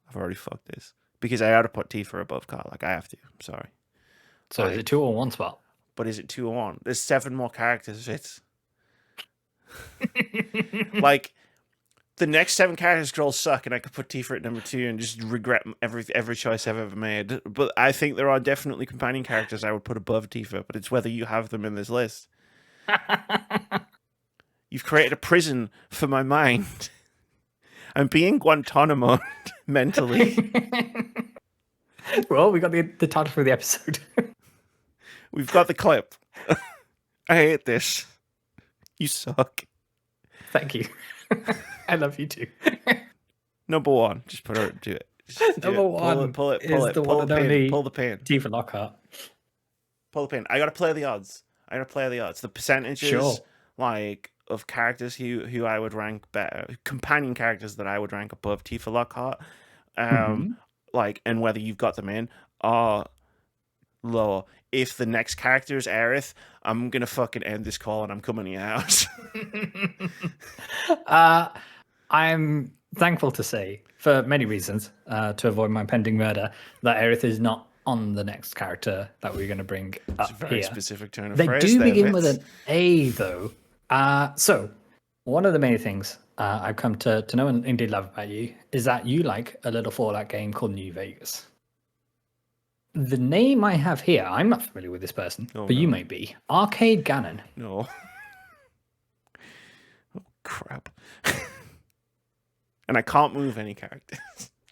I've already fucked this because I ought to put Tifa above Karlach. I have to. I'm sorry. So is it 2 or 1 spot? But is it 2 or 1? There's 7 more characters. It's like the next 7 characters could all suck, and I could put Tifa at number 2 and just regret every choice I've ever made. But I think there are definitely companion characters I would put above Tifa. But it's whether you have them in this list. You've created a prison for my mind. I'm being Guantanamo mentally. Well, we got the title for the episode. We've got the clip. I hate this. You suck. Thank you. I love you too. Number 1. Just put her to it. Number 1 pull it. Pull the pin. Tifa Lockhart. Pull the pin. I gotta play the odds. The percentages like of characters who I would rank better, companion characters that I would rank above Tifa Lockhart, like, and whether you've got them in are lower. If the next character is Aerith, I'm gonna fucking end this call and I'm coming to your house. I'm thankful to say, for many reasons, to avoid my pending murder, that Aerith is not on the next character that we're going to bring up. It's a very specific turn of phrase. They do begin with an A, though. So, one of the many things I've come to know and indeed love about you is that you like a little Fallout game called New Vegas. The name I have here, I'm not familiar with this person, but you may be. Arcade Ganon. No. Oh, crap. And I can't move any characters.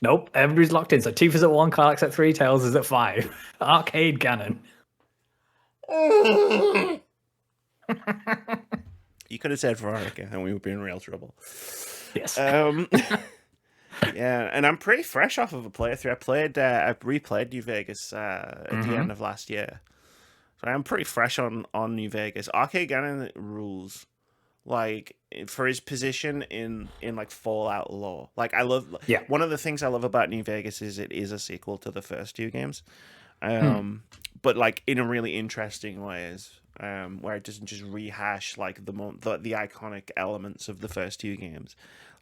Nope, everybody's locked in. So Tifa's at 1, Karlach's at 3, Tails is at 5. Arcade Ganon. You could have said Veronica and we would be in real trouble. Yes. Yeah, and I'm pretty fresh off of a playthrough. I replayed New Vegas at the end of last year. So I'm pretty fresh on New Vegas. Arcade Ganon rules. Like, for his position in like Fallout lore. Like, one of the things I love about New Vegas is it is a sequel to the first 2 games. But like in a really interesting ways. Where it doesn't just rehash like the iconic elements of the first 2 games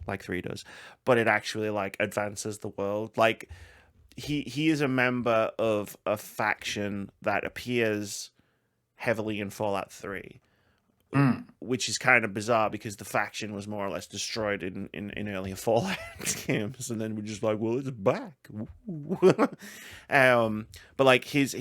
like 3 does, but it actually like advances the world. Like he is a member of a faction that appears heavily in Fallout 3. Which is kind of bizarre because the faction was more or less destroyed in earlier Fallout games, and then we're just like, well, it's back. But like it's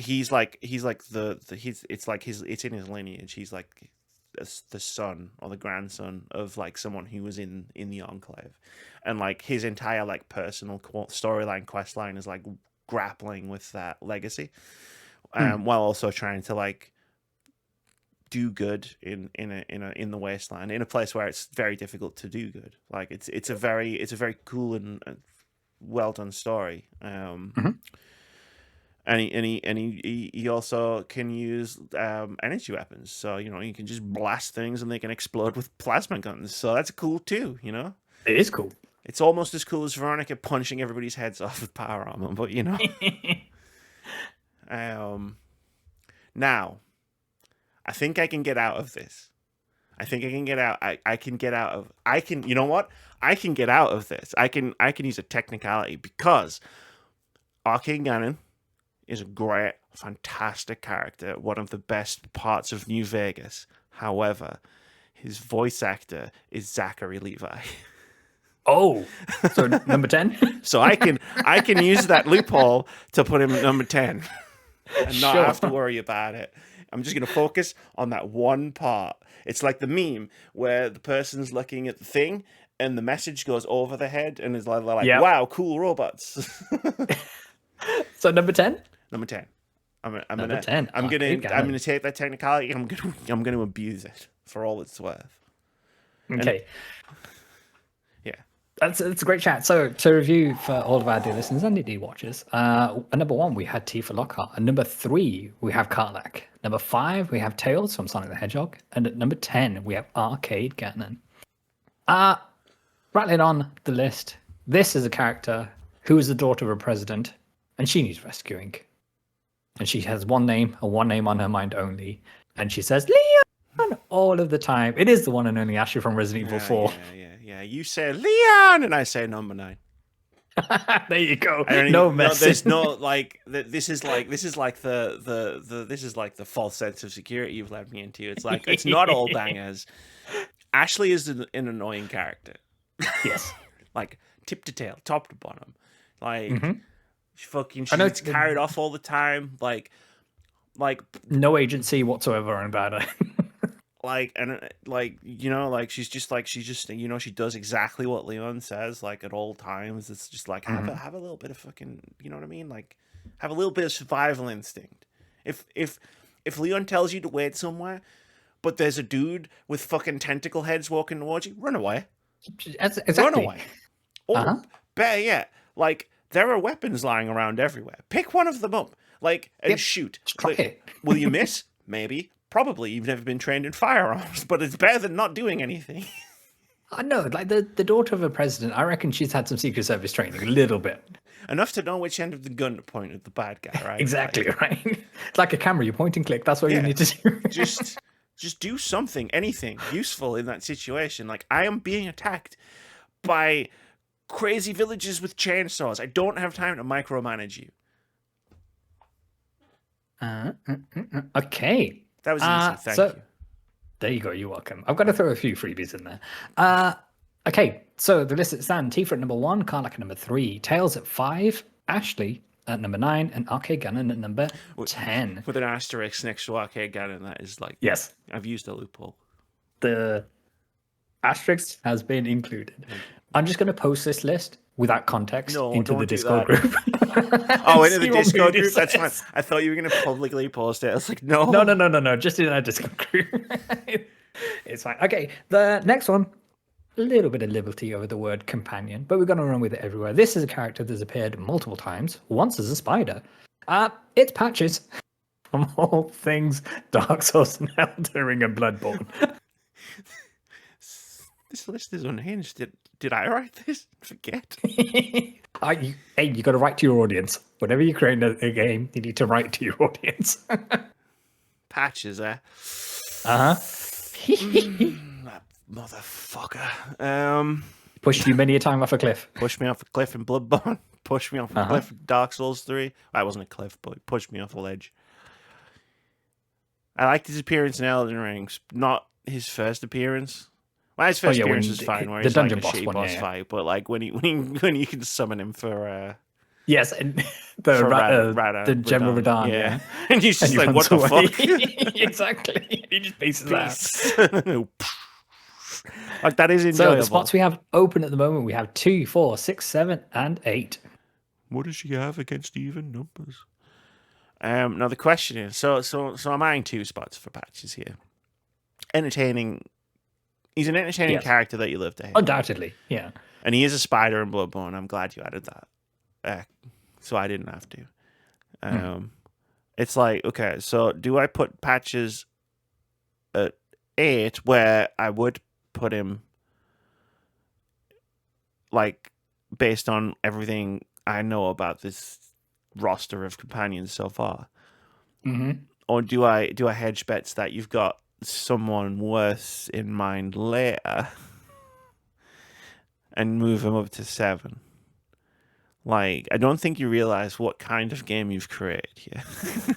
in his lineage. He's like the son or the grandson of like someone who was in the Enclave, and like his entire like personal storyline quest line is like grappling with that legacy, while also trying to like do good in the wasteland, in a place where it's very difficult to do good. Like it's a very cool and well done story. And he also can use energy weapons. So you can just blast things and they can explode with plasma guns. So that's cool too. It is cool. It's almost as cool as Veronica punching everybody's heads off with power armor, but Now, I think I can get out of this. I think I can get out. I can get out of. I can. You know what? I can get out of this. I can use a technicality because Arcade Gannon is a great, fantastic character. One of the best parts of New Vegas. However, his voice actor is Zachary Levi. Oh, so number 10? So I can use that loophole to put him at number 10 and not have to worry about it. I'm just going to focus on that one part. It's like the meme where the person's looking at the thing and the message goes over their head and is like, wow, cool robots. So number 10? Number 10. I'm Number 10. I'm gonna take that technicality and I'm gonna abuse it for all it's worth. Okay. Yeah. That's a great chat. So to review for all of our dear listeners and indeed watchers, at number 1 we had Tifa Lockhart. At number 3 we have Karlach. Number 5 we have Tails from Sonic the Hedgehog, and at number 10 we have Arcade Gannon. Rattling on the list, this is a character who is the daughter of a president, and she needs rescuing. And she has one name on her mind only, and she says Leon all of the time. It is the one and only Ashley from Resident Evil 4. Yeah. You say Leon, and I say number 9. There you go. No mess. There's no like. This is like the false sense of security you've led me into. It's like it's not all bangers. Ashley is an annoying character. Yes. Like tip to tail, top to bottom. Like she's carried off all the time. Like no agency whatsoever about her. She's just she does exactly what Leon says, like at all times. It's just like have a little bit of fucking, you know what I mean? Like have a little bit of survival instinct. If Leon tells you to wait somewhere, but there's a dude with fucking tentacle heads walking towards you, run away. Exactly. Run away. Or better yet, like there are weapons lying around everywhere. Pick one of them up, and shoot. Try it. Will you miss? Maybe. Probably. You've never been trained in firearms, but it's better than not doing anything. I know, like the daughter of a president, I reckon she's had some Secret Service training, a little bit. Enough to know which end of the gun to point at the bad guy, right? Exactly, right? It's like a camera, you point and click, that's what you need to do. Just do something, anything useful in that situation. Like, I am being attacked by crazy villagers with chainsaws. I don't have time to micromanage you. Okay. That was easy, thank you. There you go, you're welcome. I've got to throw a few freebies in there. Okay, so the list stands: Tifa at number 1, Karlach at number 3, Tails at 5, Ashley at number 9, and Arcade Gannon at number 10. With an asterisk next to Arcade Gannon, that is like... Yes. I've used a loophole. The asterisk has been included. I'm just going to post this list without context into the Discord group. Oh, into the Discord group? That's fine. I thought you were going to publicly post it. I was like, no. No. Just in our Discord group. It's fine. Okay, the next one. A little bit of liberty over the word companion, but we're going to run with it everywhere. This is a character that's appeared multiple times, once as a spider. It's Patches from all things Dark Souls and Elden Ring and Bloodborne. This list is unhinged. Did I write this? Forget. You got to write to your audience. Whenever you create a game, you need to write to your audience. Patches, eh? That motherfucker. Pushed you many a time off a cliff. Pushed me off a cliff in Bloodborne. Pushed me off a cliff in Dark Souls 3. I wasn't a cliff, but he pushed me off a ledge. I liked his appearance in Elden Ring, not his first appearance. Well, his first appearance was fine, where he's like a shitty boss fight, but like when you can summon him for yes, and the General Radahn, yeah. And he's just like, what the fuck? Exactly. He just pieces out. Like, that is enjoyable. So the spots we have open at the moment, we have 2, 4, 6, 7, and 8. What does she have against even numbers? Now the question is, so I'm eyeing 2 spots for Patches here. Entertaining. He's an entertaining character that you live to hate. Undoubtedly, yeah. And he is a spider in Bloodborne. I'm glad you added that. So I didn't have to. It's like, okay, so do I put Patches at 8, where I would put him, like, based on everything I know about this roster of companions so far? or do I hedge bets that you've got someone worse in mind later and move him up to 7? Like, I don't think you realize what kind of game you've created here.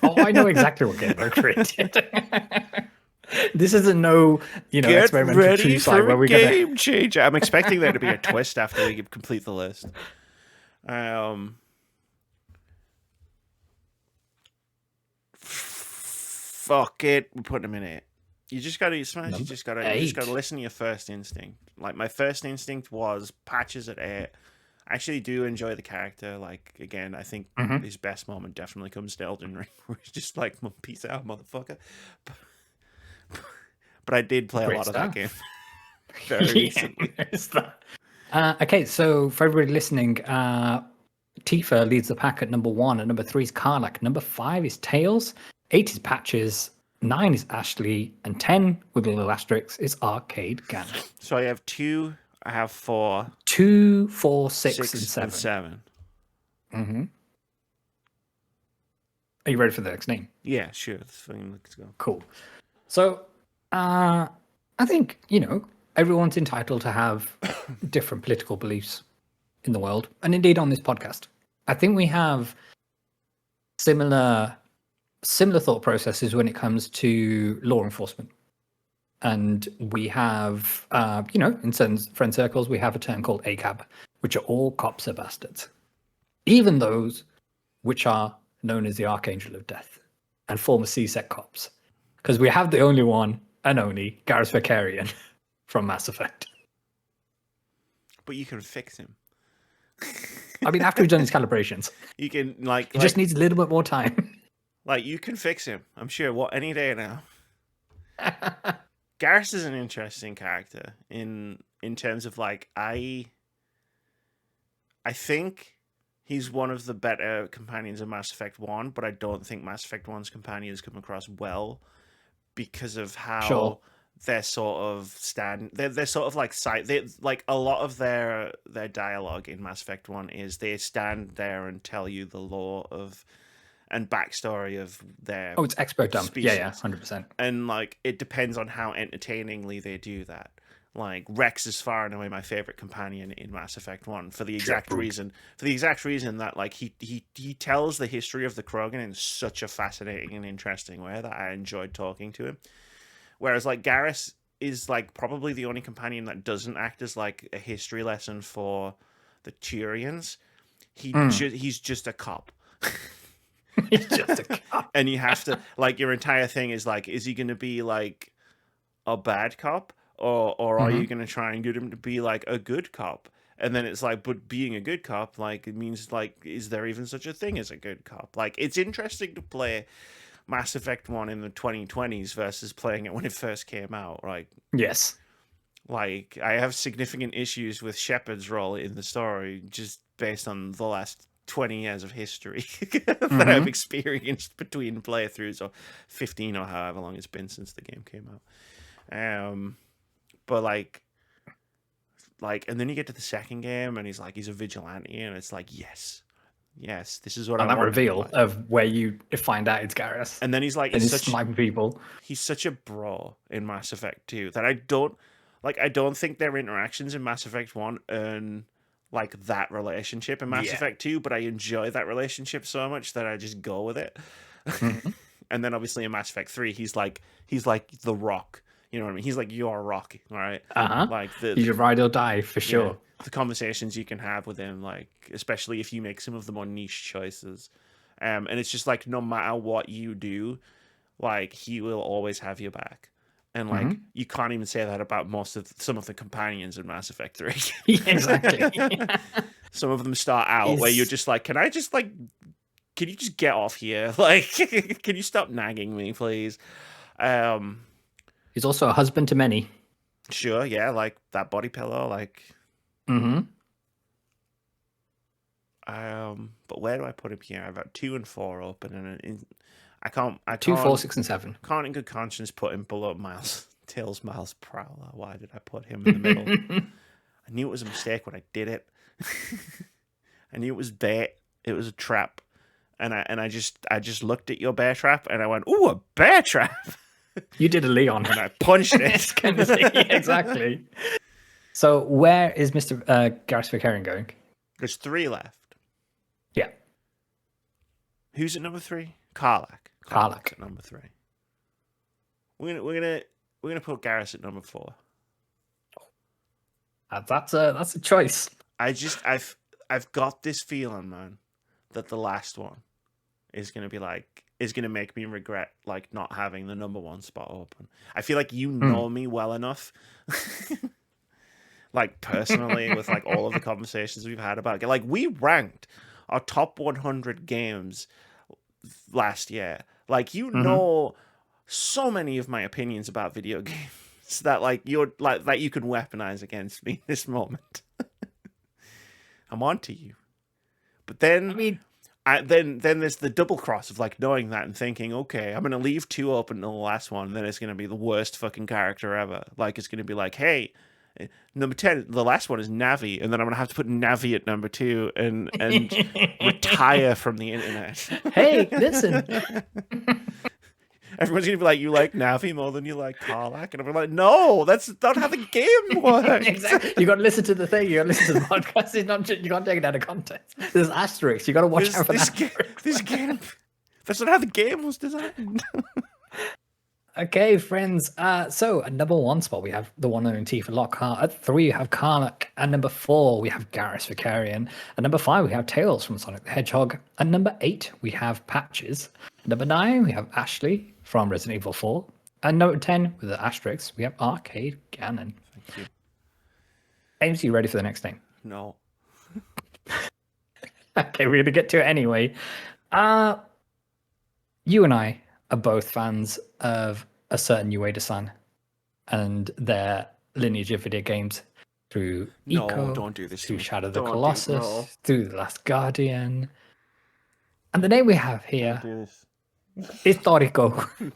Oh, I know exactly what game I created. This isn't no, Get experimental ready true site for where a we're game changer. I'm expecting there to be a twist after we complete the list. Fuck it, we're putting him in 8. You just gotta smash. You just gotta listen to your first instinct. Like, my first instinct was patches at 8. I actually do enjoy the character. Like, again, I think his best moment definitely comes to Elden Ring, where he's just like, peace out, motherfucker. But I did play a lot of that game very recently. Okay, so for everybody listening, Tifa leads the pack at number 1. At number 3 is Karlach. Number 5 is Tails. 8 is Patches. 9 is Ashley. And 10, with a little asterisk, is Arcade Gun. So I have 2. I have 4. 2, 4, 6, and 7. Mm-hmm. Are you ready for the next name? Yeah, sure. Let's go. Cool. So, I think, everyone's entitled to have different political beliefs in the world, and indeed on this podcast. I think we have similar thought processes when it comes to law enforcement. And we have, in certain friend circles, we have a term called ACAB, which are all cops are bastards. Even those which are known as the Archangel of Death and former CSEC cops. Because we have the only one and only Garrus Vakarian from Mass Effect. But you can fix him. I mean, after he's done his calibrations. You can, He just needs a little bit more time. Like, you can fix him. I'm sure. Any day now. Garrus is an interesting character in terms of, like, I think he's one of the better companions of Mass Effect 1, but I don't think Mass Effect 1's companions come across well because of how they're sort of they're sort of like like a lot of their dialogue in Mass Effect 1 is they stand there and tell you the lore of and backstory of their it's expert dump. Species. Yeah, 100%. And, like, it depends on how entertainingly they do that. Like, Rex is far and away my favorite companion in Mass Effect 1 for the exact reason that, like, he tells the history of the Krogan in such a fascinating and interesting way that I enjoyed talking to him. Whereas, like, Garrus is, like, probably the only companion that doesn't act as, like, a history lesson for the Turians. He's just a cop. He's just a cop. And you have to, like, your entire thing is, like, is he going to be, like, a bad cop? Or are you going to try and get him to be, like, a good cop? And then it's like, but being a good cop, like, it means, like, is there even such a thing as a good cop? Like, it's interesting to play Mass Effect 1 in the 2020s versus playing it when it first came out. Like, yes. Like, I have significant issues with Shepard's role in the story just based on the last 20 years of history that I've experienced between playthroughs, or 15 or however long it's been since the game came out. But like, and then you get to the second game and he's a vigilante, and it's like, yes, this is what I want. And that reveal of where you find out it's Garrus. And then he's like, he's sniping people. He's such a bro in Mass Effect 2 that I don't think their interactions in Mass Effect 1 earn, like, that relationship in Mass Effect 2, but I enjoy that relationship so much that I just go with it. And then obviously in Mass Effect 3, he's like the Rock. You know what I mean? He's like your Rock, right? Like, he's your ride or die for sure. The conversations you can have with him, like, especially if you make some of the more niche choices. And it's just like, no matter what you do, like, he will always have your back. And, like, you can't even say that about some of the companions in Mass Effect 3. Exactly. Some of them start out where you're just like, can you just get off here? Like, can you stop nagging me, please? He's also a husband to many. Sure, yeah, like that body pillow, like. But where do I put him here? I've got 2 and 4 open, and I can't 2, 4, 6, and 7. Can't in good conscience put him below Miles Prowler. Why did I put him in the middle? I knew it was a mistake when I did it. I knew it was bait. It was a trap. I just looked at your bear trap and I went, "Ooh, a bear trap!" You did a Leon, and I punched it. It's kind of thing. Yeah, exactly. So where is Mr. Gareth Vicarian going? There's 3 left. Yeah, Who's at number 3? Karlach. Karlach At number 3. We're gonna put Garrus at number 4. That's a choice. I've got this feeling, man, that the last one is gonna make me regret like not having the number 1 spot open. I feel like you know me well enough. Like personally, with like all of the conversations we've had about it. Like we ranked our top 100 games last year. Like you know so many of my opinions about video games that like you're like that you can weaponize against me in this moment. I'm on to you. But then I mean, then there's the double cross of like knowing that and thinking, okay, I'm gonna leave 2 open in the last one, and then it's gonna be the worst fucking character ever. Like it's gonna be like, hey, number 10, the last one is Navi, and then I'm gonna have to put Navi at number 2 and retire from the internet. Hey, listen. Everyone's gonna be like, you like Navi more than you like Karlach, and I'm like, no, that's not how the game works. Exactly. You got to listen to the thing. You got to listen to the podcast. It's not just, you can't take it out of context. There's asterisks. You got to watch out for that. This game. That's not how the game was designed. Okay, friends. So at number 1 spot we have the one and only T for Lockhart. At 3 we have Karlach. At number 4 we have Garrus Vicarian. At number 5 we have Tails from Sonic the Hedgehog. At number 8 we have Patches. At number 9 we have Ashley from Resident Evil 4. At number 10 with the asterisks we have Arcade Gannon. Thank you. Ames, you ready for the next name? No. Okay, we're gonna get to it anyway. You and I are both fans of a certain Ueda-san and their lineage of video games through Eco, don't do this. through Shadow of the Colossus, through The Last Guardian. And the name we have here is Toriko.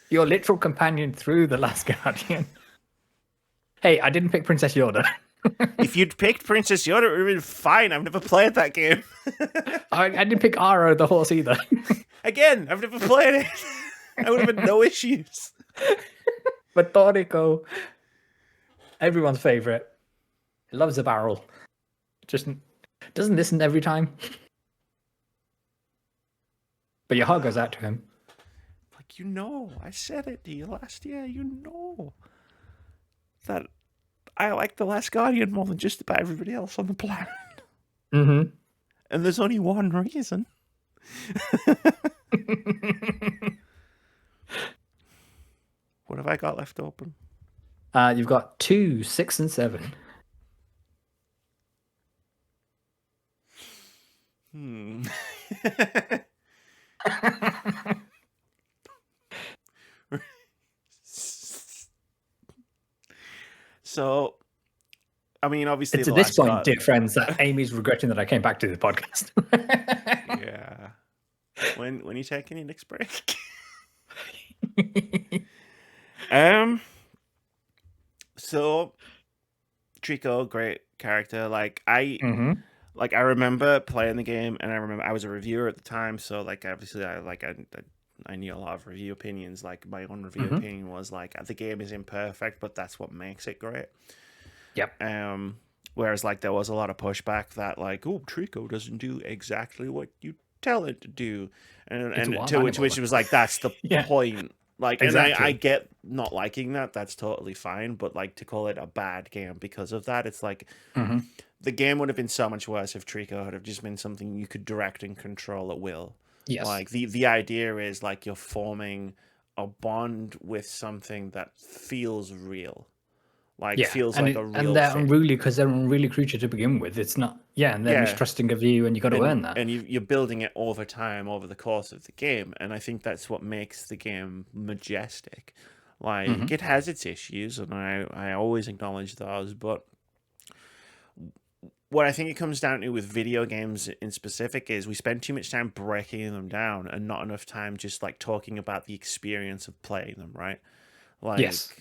Your literal companion through The Last Guardian. Hey, I didn't pick Princess Yoda. If you'd picked Princess Yoda, it would have been fine. I've never played that game. I didn't pick Aro the horse either. Again, I've never played it. I would have had no issues. But Toriko, everyone's favorite. He loves a barrel. Just doesn't listen every time. But your heart goes out to him. Like, you know, I said it to you last year. You know that I like The Last Guardian more than just about everybody else on the planet. Mm-hmm. And there's only one reason. What have I got left open? You've got 2, 6, and 7. So, I mean, obviously, It's at this point, dear friends, that Amy's regretting that I came back to the podcast. Yeah. When you taking your next break? So Trico, great character. Like I remember playing the game, and I remember I was a reviewer at the time, so like obviously I knew a lot of review opinions. Like my own review opinion was like the game is imperfect, but that's what makes it great. Yep. Whereas like there was a lot of pushback that like, oh, Trico doesn't do exactly what you tell it to do, and to which it was like that's the point. Like, exactly. And I get not liking that. That's totally fine. But like to call it a bad game because of that, it's like the game would have been so much worse if Trico had have just been something you could direct and control at will. Yes. Like the idea is like you're forming a bond with something that feels real. Like feels like a real and they're unruly because they're an unruly creature to begin with. It's not, and they're mistrusting of you, and you got to earn that. And you're building it over time, over the course of the game, and I think that's what makes the game majestic. Like it has its issues, and I always acknowledge those, but what I think it comes down to with video games in specific is we spend too much time breaking them down and not enough time just like talking about the experience of playing them, right? Like, yes.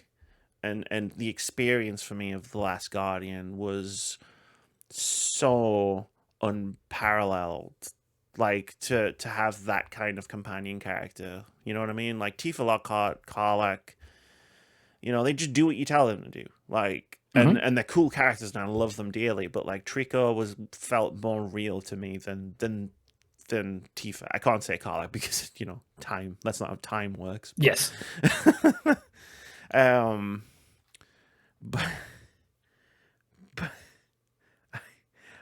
And the experience for me of The Last Guardian was so unparalleled. Like to have that kind of companion character, you know what I mean? Like Tifa Lockhart, Karlach, you know, they just do what you tell them to do. Like, and they're cool characters and I love them dearly. But like Trico felt more real to me than Tifa. I can't say Karlach because, you know, time. That's not how time works. But, Yes. but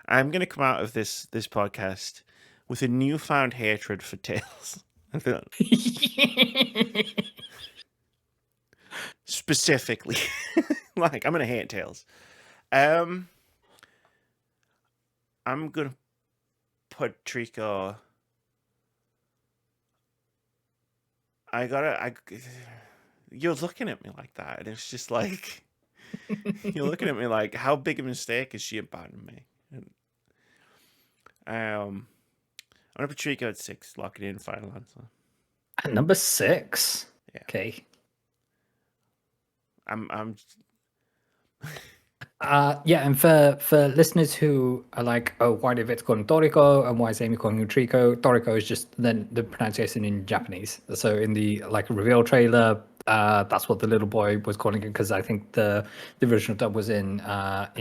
I'm gonna come out of this podcast with a newfound hatred for Tails. Specifically, like I'm gonna hate Tails. I'm gonna put Trico. You're looking at me like that, and it's just like you're looking at me like, how big a mistake is she about me? I'm gonna put Trico at 6. Lock it in. Final answer. At number 6. Yeah. Okay. I'm. Yeah, and for listeners who are like, oh, why did Vitz call him Toriko and why is Amy calling him Trico? Toriko is just then the pronunciation in Japanese. So in the like reveal trailer, that's what the little boy was calling it because I think the original dub was in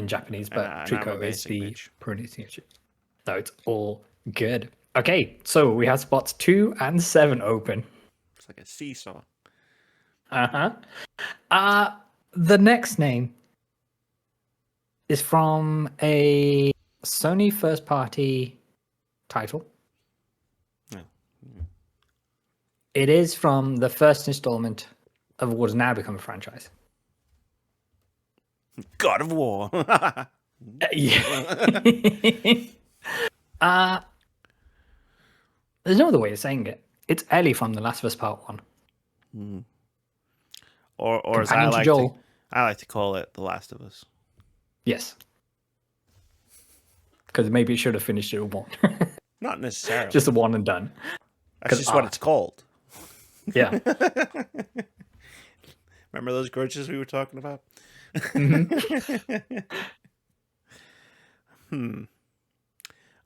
Japanese, but Trico is the pronunciation. So it's all good. Okay, so we have spots 2 and 7 open. It's like a seesaw. The next name is from a Sony first-party title. Oh. It is from the first installment of what has now become a franchise. God of War. Yeah. There's no other way of saying it. It's Ellie from The Last of Us Part 1. Or as I like to call it, The Last of Us. Yes. Because maybe it should have finished it with 1. Not necessarily. Just a 1 and done. That's just what it's called. Yeah. Remember those grudges we were talking about?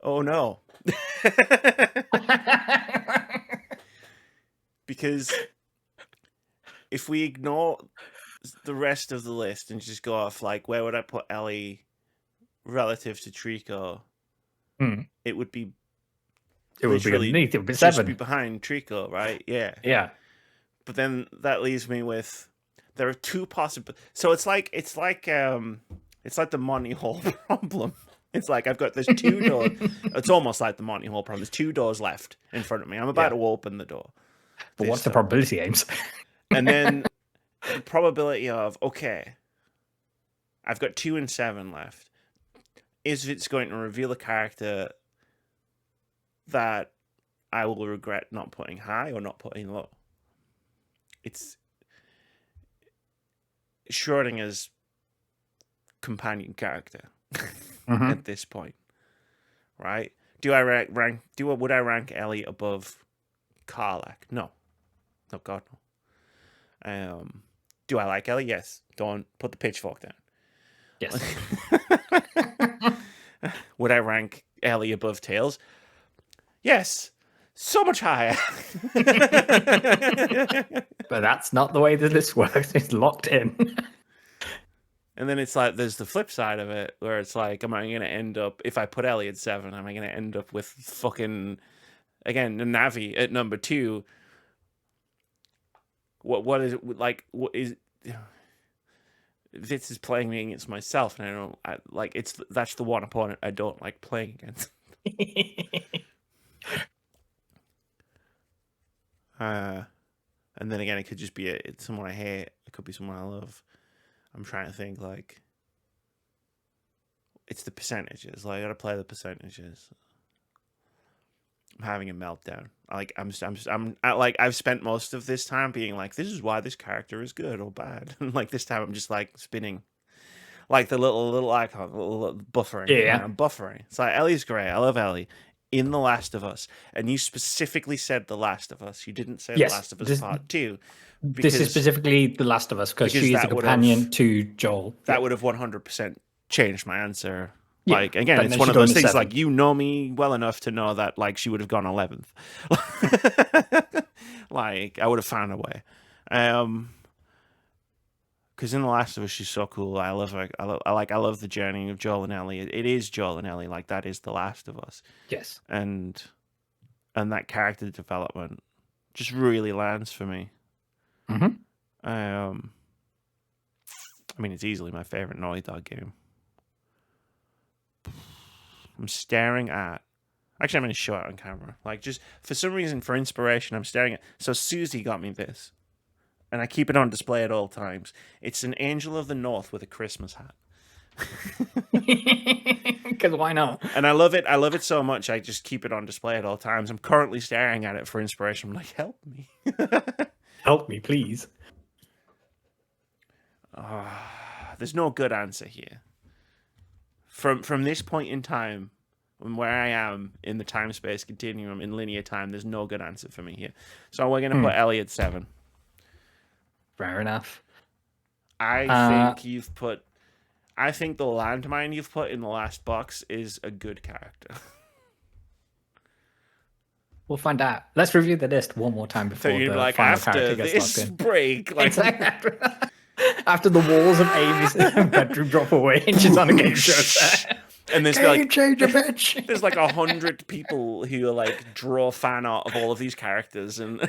Oh no. Because if we ignore the rest of the list and just go off like, where would I put Ellie relative to Trico? It would be underneath. It would be just 7. be behind Trico, right? Yeah. Yeah. But then that leaves me with, there are 2 possible. So it's like the Monty Hall problem. It's like there's 2 doors. It's almost like the Monty Hall problem. There's 2 doors left in front of me. I'm about to open the door. But what's the probability, Ames? And then the probability of, okay, I've got 2 and 7 left. Is it's going to reveal a character that I will regret not putting high or not putting low? It's Schrodinger's companion character at this point, right? Would I rank Ellie above Karlach? No, God, no. Do I like Ellie? Yes. Don't put the pitchfork down. Yes. Would I rank Ellie above Tails? Yes. So much higher. But that's not the way that this works. It's locked in. And then it's like, there's the flip side of it, where it's like, am I going to end up, if I put Ellie at 7, am I going to end up with fucking, again, the Navi at number 2? What is it, like, what is, Vitz is playing me against myself, and that's the one opponent I don't like playing against. And then again, it could just be it's someone I hate. It could be someone I love. I'm trying to think, like, it's the percentages. Like, I gotta play the percentages. I'm having a meltdown. Like, I've spent most of this time being like, this is why this character is good or bad. And like this time, I'm just like spinning, like the little icon, little buffering. Yeah, I'm buffering. It's like, Ellie's great. I love Ellie in The Last of Us, and you specifically said The Last of Us. You didn't say The Last of Us Part 2. This is specifically The Last of Us because she is a companion to Joel. That would have 100% changed my answer Yeah, Like, again, but it's then one she of got those into things, 7. like, you know me well enough to know that, like, she would have gone 11th. Like, I would have found a way. Because in The Last of Us, she's so cool. I love her. I love the journey of Joel and Ellie. It is Joel and Ellie. Like, that is The Last of Us. Yes. And that character development just really lands for me. Mm-hmm. I mean, it's easily my favorite Naughty Dog game. I'm staring at. Actually, I'm going to show it on camera. Like, just for some reason, for inspiration, I'm staring at. So Susie got me this, and I keep it on display at all times. It's an Angel of the North with a Christmas hat. Because why not? And I love it. I love it so much. I just keep it on display at all times. I'm currently staring at it for inspiration. I'm like, help me. Help me, please. There's no good answer here. From this point in time, from where I am in the time-space continuum in linear time, there's no good answer for me here. So we're going to put Ellie at 7. Fair enough. I think the landmine you've put in the last box is a good character. We'll find out. Let's review the list one more time before the like, final after character gets this locked in. break, like, Exactly. After the walls of Amy's bedroom drop away and she's on a game show set. And there's Game changer, bitch. There's like 100 people who are like draw fan art of all of these characters, and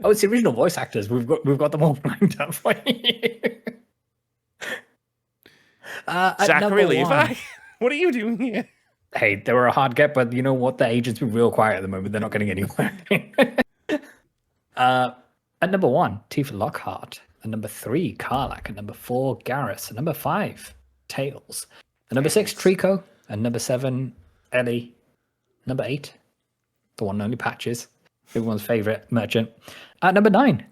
oh, it's the original voice actors. We've got them all lined up for you. Zachary Levi, what are you doing here? Hey, they were a hard get, but you know what? The agent's been real quiet at the moment. They're not getting anywhere. At number 1, Tifa Lockhart. At number 3, Karlach. At number 4, Garrus. At number 5, Tails. At number 6, Trico. At number 7, Ellie. Number 8, the one and only Patches, everyone's favorite merchant. At number 9,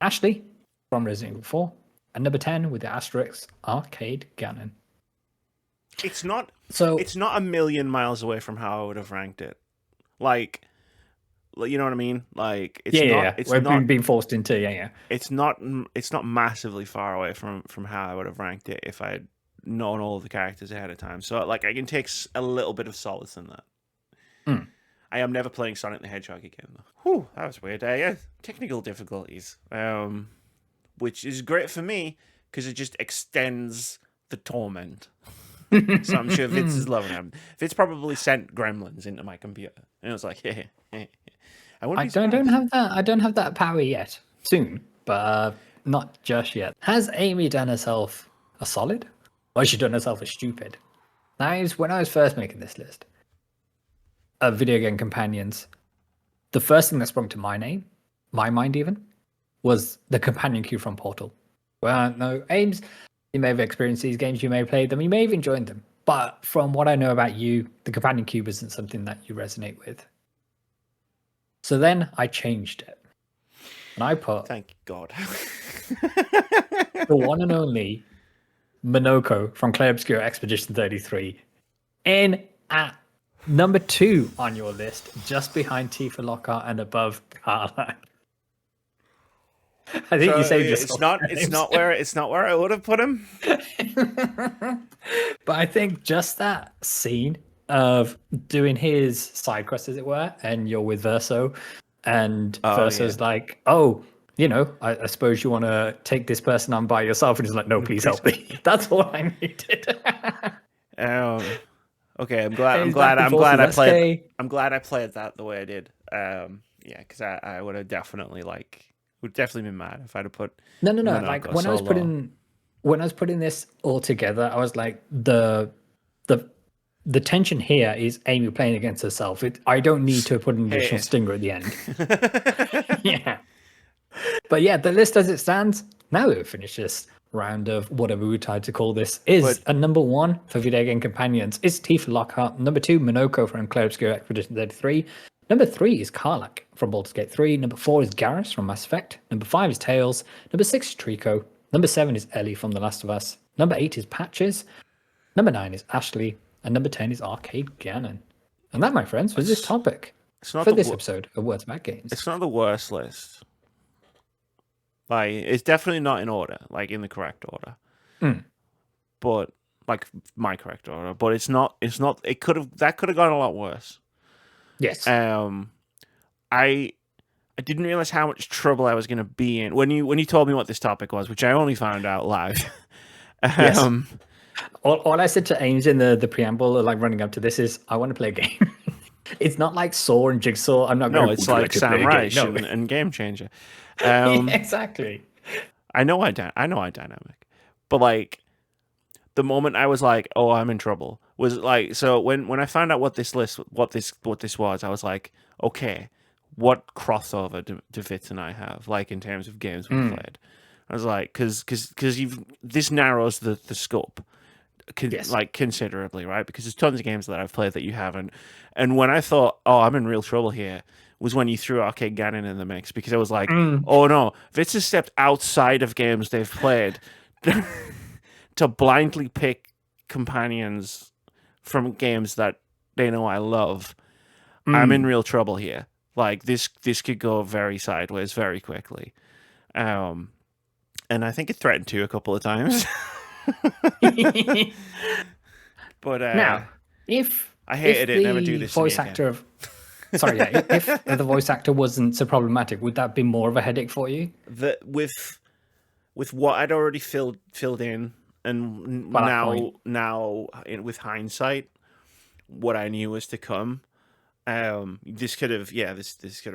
Ashley from Resident Evil 4. At number 10, with the asterisk, Arcade Gannon. It's not a million miles away from how I would have ranked it. Like, you know what I mean? Like, it's It's We're not being forced into It's not massively far away from how I would have ranked it if I had known all of the characters ahead of time. So, like, I can take a little bit of solace in that. I am never playing Sonic the Hedgehog again, though. Whew, that was weird. Yeah, technical difficulties, which is great for me because it just extends the torment. So I'm sure Vitz is loving them. Vitz probably sent gremlins into my computer, and it was like, hey. I don't have that. I don't have that power yet. Soon, but not just yet. Has Amy done herself a solid, or has she done herself a stupid? Now, when I was first making this list of video game companions, the first thing that sprung to my mind even, was the companion queue from Portal. Well, no, Ames, you may have experienced these games, you may have played them, you may have enjoyed them, but from what I know about you, the companion cube isn't something that you resonate with. So then I changed it, and I put, thank God, the one and only Minoko from Clair Obscure Expedition 33 in at number 2 on your list, just behind Tifa Lockhart and above Karlach. I think you saved yourself. It's not where I would have put him. But I think just that scene of doing his side quest, as it were, and you're with Verso, and Verso's like, "Oh, I suppose you want to take this person on by yourself," and he's like, "No, please help me." That's all I needed. Okay, I'm glad I played that the way I did. Because I would have definitely been mad if I'd have put no. Like when I was putting this all together, I was like, the tension here is Amy playing against herself. I don't need to put an additional stinger at the end. Yeah. But yeah, the list as it stands, now we've finished this round of whatever we tried to call this, is a number 1 for video game companions is Tifa Lockhart. Number 2, Minoko from Clair Obscure Expedition 33. Number 3 is Karlach from Baldur's Gate 3. Number 4 is Garrus from Mass Effect. Number 5 is Tails. Number 6 is Trico. Number 7 is Ellie from The Last of Us. Number 8 is Patches. Number 9 is Ashley. And number 10 is Arcade Gannon. And that, my friends, was this topic for this episode of Words About Games. It's not the worst list. Like, it's definitely not in order, like in the correct order. But like my correct order, but it's not. It could have gone a lot worse. Yes. I didn't realize how much trouble I was going to be in when you told me what this topic was, which I only found out live. Yes. All I said to Ames in the preamble, like running up to this, is I want to play a game. It's not like Saw and Jigsaw. I'm not. No, it's like Sam Reich and Game Changer. Exactly. I know I dynamic, but like the moment I was like, oh, I'm in trouble, was like, so when I found out what this was, I was like, okay, what crossover do Vitz and I have, like in terms of games we've played? I was like, because this narrows the scope. Like considerably, right? Because there's tons of games that I've played that you haven't. And when I thought, oh, I'm in real trouble here, was when you threw Arcade Gannon in the mix, because I was like, oh no, Vitz has stepped outside of games they've played to blindly pick companions from games that they know I love. I'm in real trouble here. Like this could go very sideways very quickly. And I think it threatened to a couple of times. But now, if I hated it, never do this. Voice actor if the voice actor wasn't so problematic, would that be more of a headache for you? With what I'd already filled in, and now with hindsight, what I knew was to come. This could have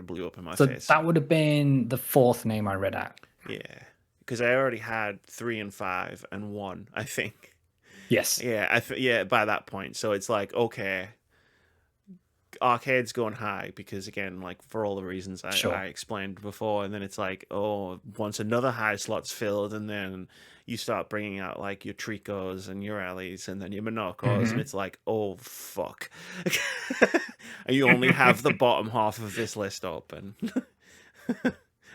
blew up in my face. So that would have been the fourth name I read out. Yeah, because I already had 3 and 5 and 1, I think. Yes. Yeah, by that point. So it's like, okay, Arcade's going high because, again, like for all the reasons I explained before, and then it's like, oh, once another high slot's filled, and then you start bringing out like your Tricos and your Ellies and then your Monocos, and it's like, oh, fuck. And you only have the bottom half of this list open.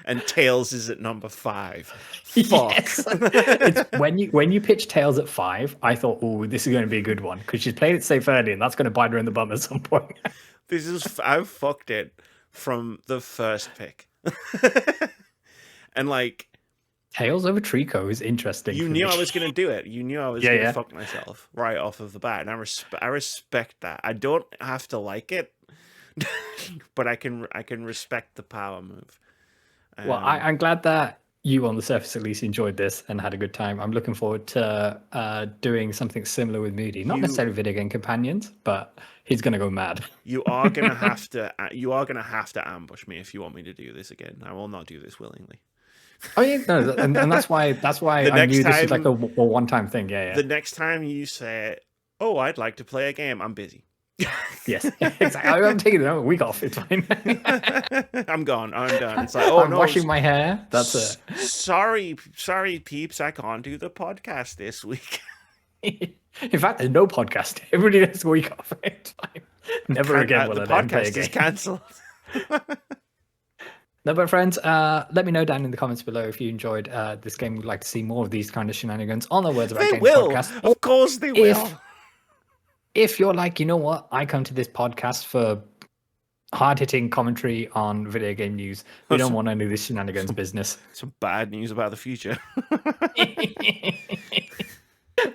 And Tails is at number 5. Fuck. Yes. It's when you pitch Tails at 5, I thought, oh, this is going to be a good one, because she's played it safe early, and that's going to bite her in the bum at some point. I fucked it from the first pick. And like, Tails over Trico is interesting. You knew I was going to do it. You knew I was going to fuck myself right off of the bat, and I respect that. I don't have to like it, but I can respect the power move. Well, I'm glad that you, on the surface at least, enjoyed this and had a good time. I'm looking forward to doing something similar with Moody. Not necessarily video game companions, but he's going to go mad. You are going to have to ambush me if you want me to do this again. I will not do this willingly. Oh yeah, no, and that's why I knew this was like a one-time thing. Yeah. The next time you say, "Oh, I'd like to play a game," I'm busy. Yes, exactly. I'm taking a week off. It's fine. I'm gone. I'm done. It's like, oh, I'm washing my hair. That's it. Sorry, peeps. I can't do the podcast this week. In fact, there's no podcast. Everybody gets a week off. It's fine. Never again will the podcast is cancelled. No, but friends, let me know down in the comments below if you enjoyed this game. Would like to see more of these kind of shenanigans on the Words About Games podcast. Of course they will. If you're like, you know what, I come to this podcast for hard-hitting commentary on video game news. We don't want any of this shenanigans business. Some bad news about the future.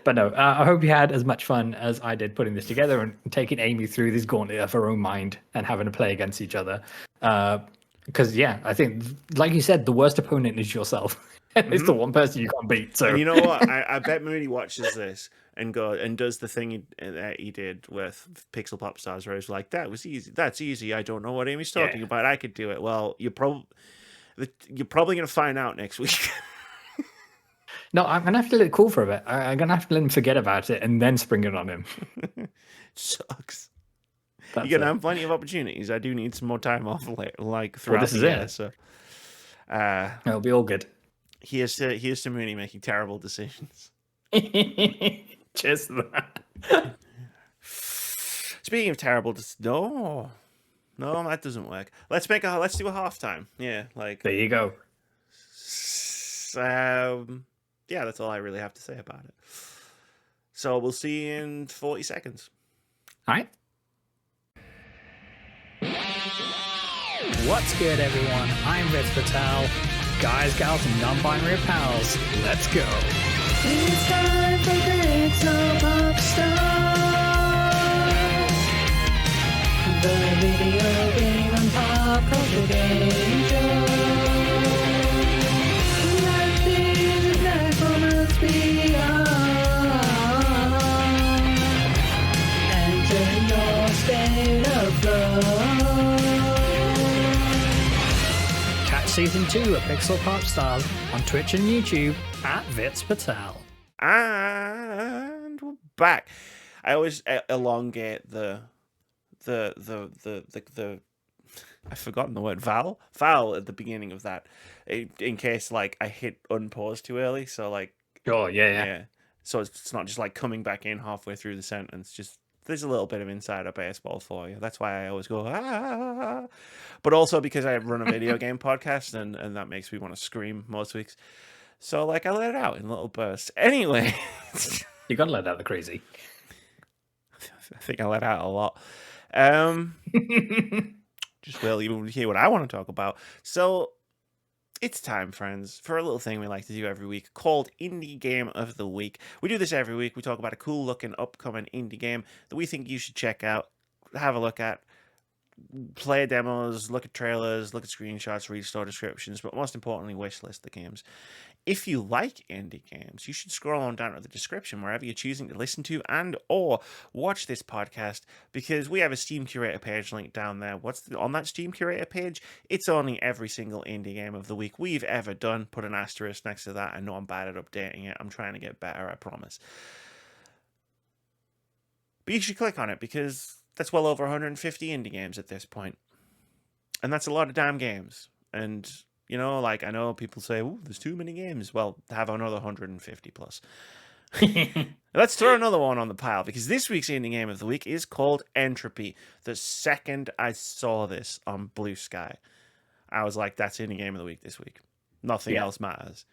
But no, I hope you had as much fun as I did putting this together and taking Amy through this gauntlet of her own mind and having to play against each other. Because, yeah, I think, like you said, the worst opponent is yourself. It's the one person you can't beat. So, and you know what? I bet Moody watches this and does the thing he did with Pixel Pop Stars, where he's like, "That was easy. That's easy. I don't know what Amy's talking about. I could do it." Well, you're probably gonna find out next week. No, I'm gonna have to let it cool for a bit. I'm gonna have to let him forget about it and then spring it on him. Sucks. You're gonna have plenty of opportunities. I do need some more time off, like throughout this the year. It. So, it'll be all good. Here's to Mooney making terrible decisions. Just that. Speaking of terrible, no, that doesn't work. Let's do a halftime. Yeah, like there you go. Yeah, that's all I really have to say about it. So we'll see you in 40 seconds. All right. What's good, everyone? I'm Vitz Patel. Guys, gals, and non-binary pals, let's go. It's time for Vitz The video game and pop culture game show. Life is nice from us beyond. Enter your state of flow. Catch season 2 of Pixel Pop Stars on Twitch and YouTube at Vitz Patel. And we're back. I always elongate the I've forgotten the word vowel at the beginning of that, in case like I hit unpause too early. So like, Oh yeah. So it's not just like coming back in halfway through the sentence. Just there's a little bit of insider baseball for you. That's why I always go ah. But also because I run a video game podcast, and that makes me want to scream most weeks. So like I let it out in little bursts. Anyway, You gotta let out the crazy. I think I let out a lot. Just will you hear what I want to talk about. So it's time, friends, for a little thing we like to do every week called Indie Game of the Week. We do this every week. We talk about a cool looking upcoming indie game that we think you should check out, have a look at, play demos, look at trailers, look at screenshots, read store descriptions, but most importantly, wishlist the games. If you like indie games, you should scroll on down to the description wherever you're choosing to listen to and or watch this podcast, because we have a Steam Curator page linked down there. On that Steam Curator page? It's only every single indie game of the week we've ever done. Put an asterisk next to that. I know I'm bad at updating it. I'm trying to get better, I promise. But you should click on it, because that's well over 150 indie games at this point. And that's a lot of damn games. And you know, like, I know people say, "Ooh, there's too many games." Well, have another 150 plus. Let's throw another one on the pile, because this week's indie game of the week is called Entropy. The second I saw this on Bluesky, I was like, that's indie game of the week this week. Nothing else matters.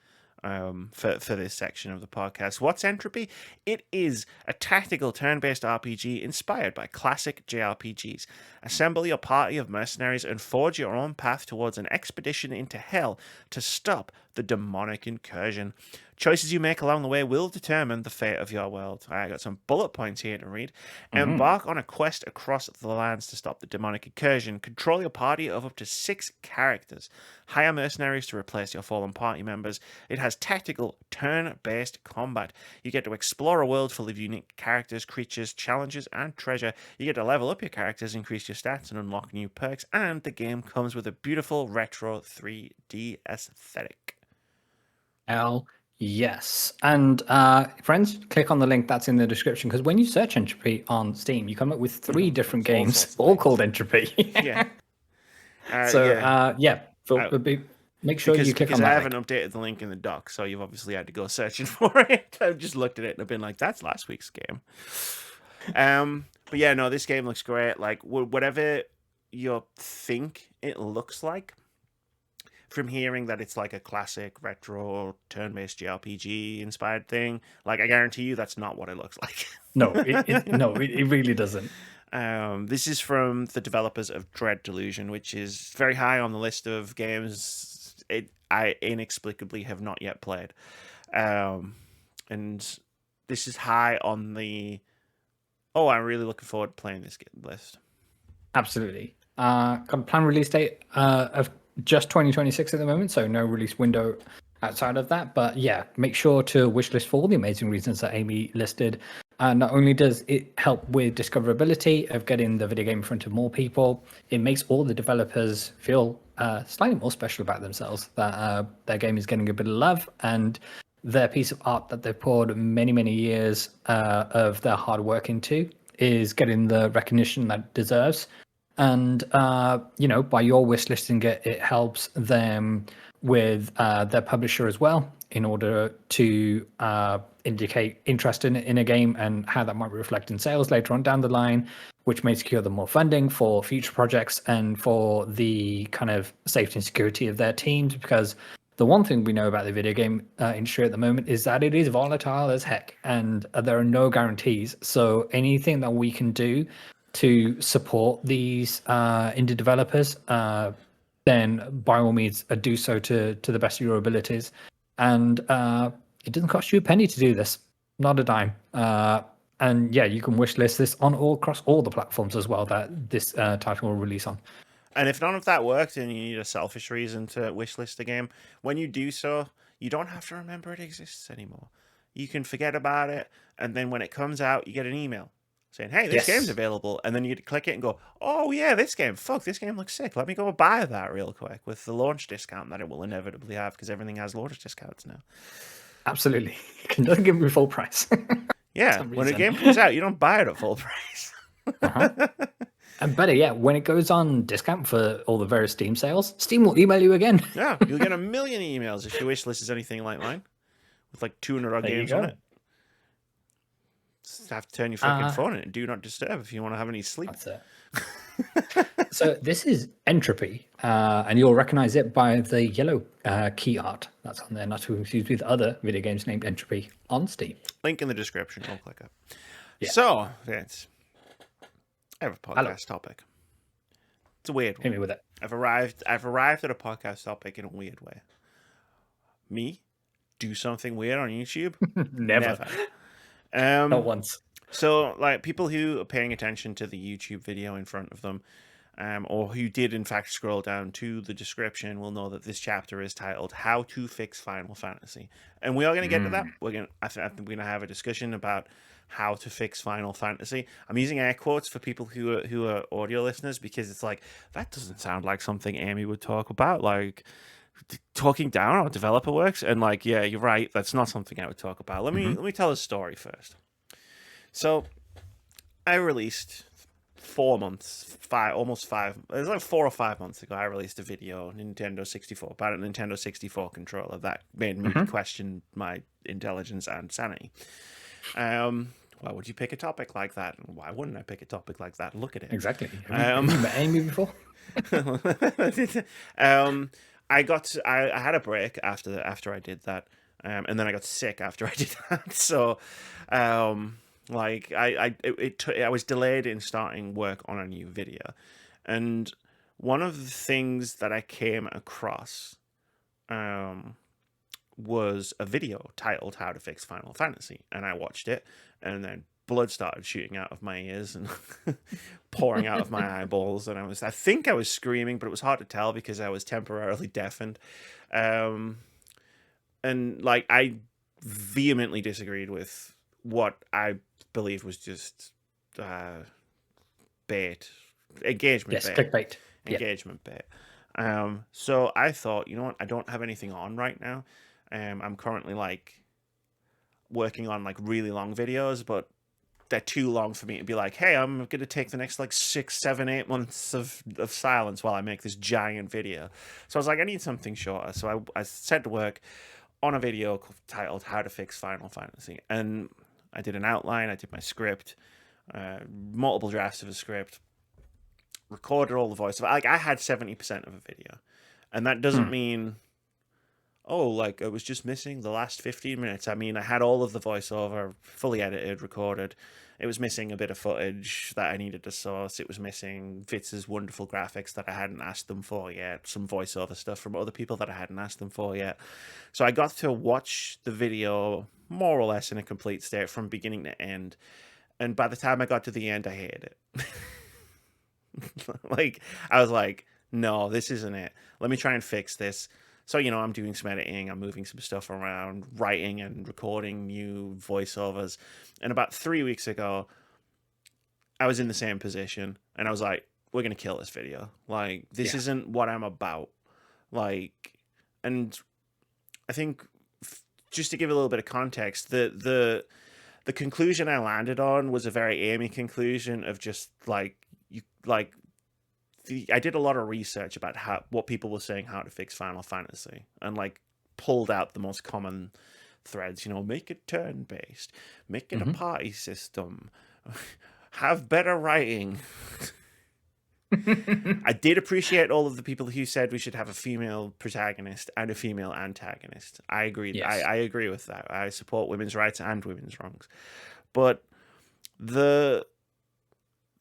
For this section of the podcast. What's Entropy? It is a tactical turn-based RPG inspired by classic JRPGs. Assemble your party of mercenaries and forge your own path towards an expedition into hell to stop the demonic incursion. Choices you make along the way will determine the fate of your world. I got some bullet points here to read. Embark on a quest across the lands to stop the demonic incursion. Control your party of up to 6 characters. Hire mercenaries to replace your fallen party members. It has tactical, turn-based combat. You get to explore a world full of unique characters, creatures, challenges, and treasure. You get to level up your characters, increase your stats, and unlock new perks. And the game comes with a beautiful retro 3D aesthetic. Yes. And friends, click on the link that's in the description, because when you search Entropy on Steam, you come up with 3 different games, all called Entropy. Yeah. Make sure you click on that. Because I haven't updated the link in the doc, so you've obviously had to go searching for it. I've just looked at it and I've been like, that's last week's game. But yeah, no, this game looks great. Like, whatever you think it looks like, from hearing that it's like a classic retro turn-based JRPG inspired thing, like, I guarantee you that's not what it looks like. No, it really doesn't. This is from the developers of Dread Delusion, which is very high on the list of games I inexplicably have not yet played. And this is high on the I'm really looking forward to playing this list. Absolutely. Got a planned release date of just 2026 at the moment, so no release window outside of that. But yeah, make sure to wishlist for all the amazing reasons that Amy listed. Not only does it help with discoverability of getting the video game in front of more people, it makes all the developers feel slightly more special about themselves, that their game is getting a bit of love, and their piece of art that they've poured many, many years of their hard work into is getting the recognition that it deserves. And, by your wish listing it helps them with their publisher as well, in order to indicate interest in a game and how that might reflect in sales later on down the line, which may secure them more funding for future projects and for the kind of safety and security of their teams. Because the one thing we know about the video game industry at the moment is that it is volatile as heck, and there are no guarantees. So anything that we can do to support these indie developers, then by all means do so to the best of your abilities. And it doesn't cost you a penny to do this, not a dime. And yeah, you can wishlist this on all across all the platforms as well that this title will release on. And if none of that worked and you need a selfish reason to wishlist a game, when you do so, you don't have to remember it exists anymore. You can forget about it, and then when it comes out, you get an email saying, hey, this game's available. And then you click it and go, oh, yeah, this game. Fuck, this game looks sick. Let me go buy that real quick with the launch discount that it will inevitably have, because everything has launch discounts now. Absolutely. It doesn't give me full price. Yeah, when a game comes out, you don't buy it at full price. And better yet, when it goes on discount for all the various Steam sales, Steam will email you again. Yeah, you'll get a million emails if your wish list is anything like mine, with like 200 odd games on it. Just have to turn your fucking phone in and do not disturb if you want to have any sleep. That's it. So this is Entropy, and you'll recognize it by the yellow key art that's on there, not to confuse with other video games named Entropy on Steam. Link in the description. I'll click it. Yeah. So, Vitz, I have a podcast topic. It's a weird one. Hit me with it. I've arrived at a podcast topic in a weird way. Me do something weird on YouTube? Never. Not once. So, like, people who are paying attention to the YouTube video in front of them, or who did in fact scroll down to the description, will know that this chapter is titled "How to Fix Final Fantasy," and we are going to get to that. I think we're going to have a discussion about how to fix Final Fantasy. I'm using air quotes for people who are audio listeners, because it's like, that doesn't sound like something Amy would talk about, like talking down on developer works. And like, yeah, you're right, that's not something I would talk about. Let me tell a story first. So I released 4 months, almost five, it was like 4 or 5 months ago, I released a video on Nintendo 64 about a Nintendo 64 controller that made me question my intelligence and sanity. Why would you pick a topic like that? And why wouldn't I pick a topic like that? Look at it. Exactly. Have you met Amy before? I had a break after I did that, and then I got sick after I did that. So, like I was delayed in starting work on a new video, and one of the things that I came across, was a video titled "How to Fix Final Fantasy," and I watched it, and then blood started shooting out of my ears and pouring out of my eyeballs, and I think I was screaming, but it was hard to tell because I was temporarily deafened. And like, I vehemently disagreed with what I believed was just bait, engagement bait. Clickbait. Engagement bait. So I thought, you know what, I don't have anything on right now. I'm currently like working on like really long videos, but they're too long for me to be like, hey, I'm gonna take the next like 6, 7, 8 months of silence while I make this giant video. So I was like, I need something shorter. So I set to work on a video titled "How to Fix Final Fantasy," and I did an outline, I did my script, multiple drafts of a script, recorded all the voice. Like, I had 70% of a video, and that doesn't mean, oh, like, it was just missing the last 15 minutes. I mean, I had all of the voiceover fully edited, recorded. It was missing a bit of footage that I needed to source. It was missing Vitz's wonderful graphics that I hadn't asked them for yet. Some voiceover stuff from other people that I hadn't asked them for yet. So I got to watch the video more or less in a complete state from beginning to end. And by the time I got to the end, I hated it. Like, I was like, no, this isn't it. Let me try and fix this. So, you know, I'm doing some editing, I'm moving some stuff around, writing and recording new voiceovers. And about 3 weeks ago, I was in the same position, and I was like, we're going to kill this video. Like, this isn't what I'm about. Like, and I think, just to give a little bit of context, the conclusion I landed on was a very Amy conclusion of just, like, I did a lot of research about what people were saying how to fix Final Fantasy, and like pulled out the most common threads. You know, make it turn-based, make it a party system, have better writing. I did appreciate all of the people who said we should have a female protagonist and a female antagonist. I agree. Yes. I agree with that. I support women's rights and women's wrongs. But the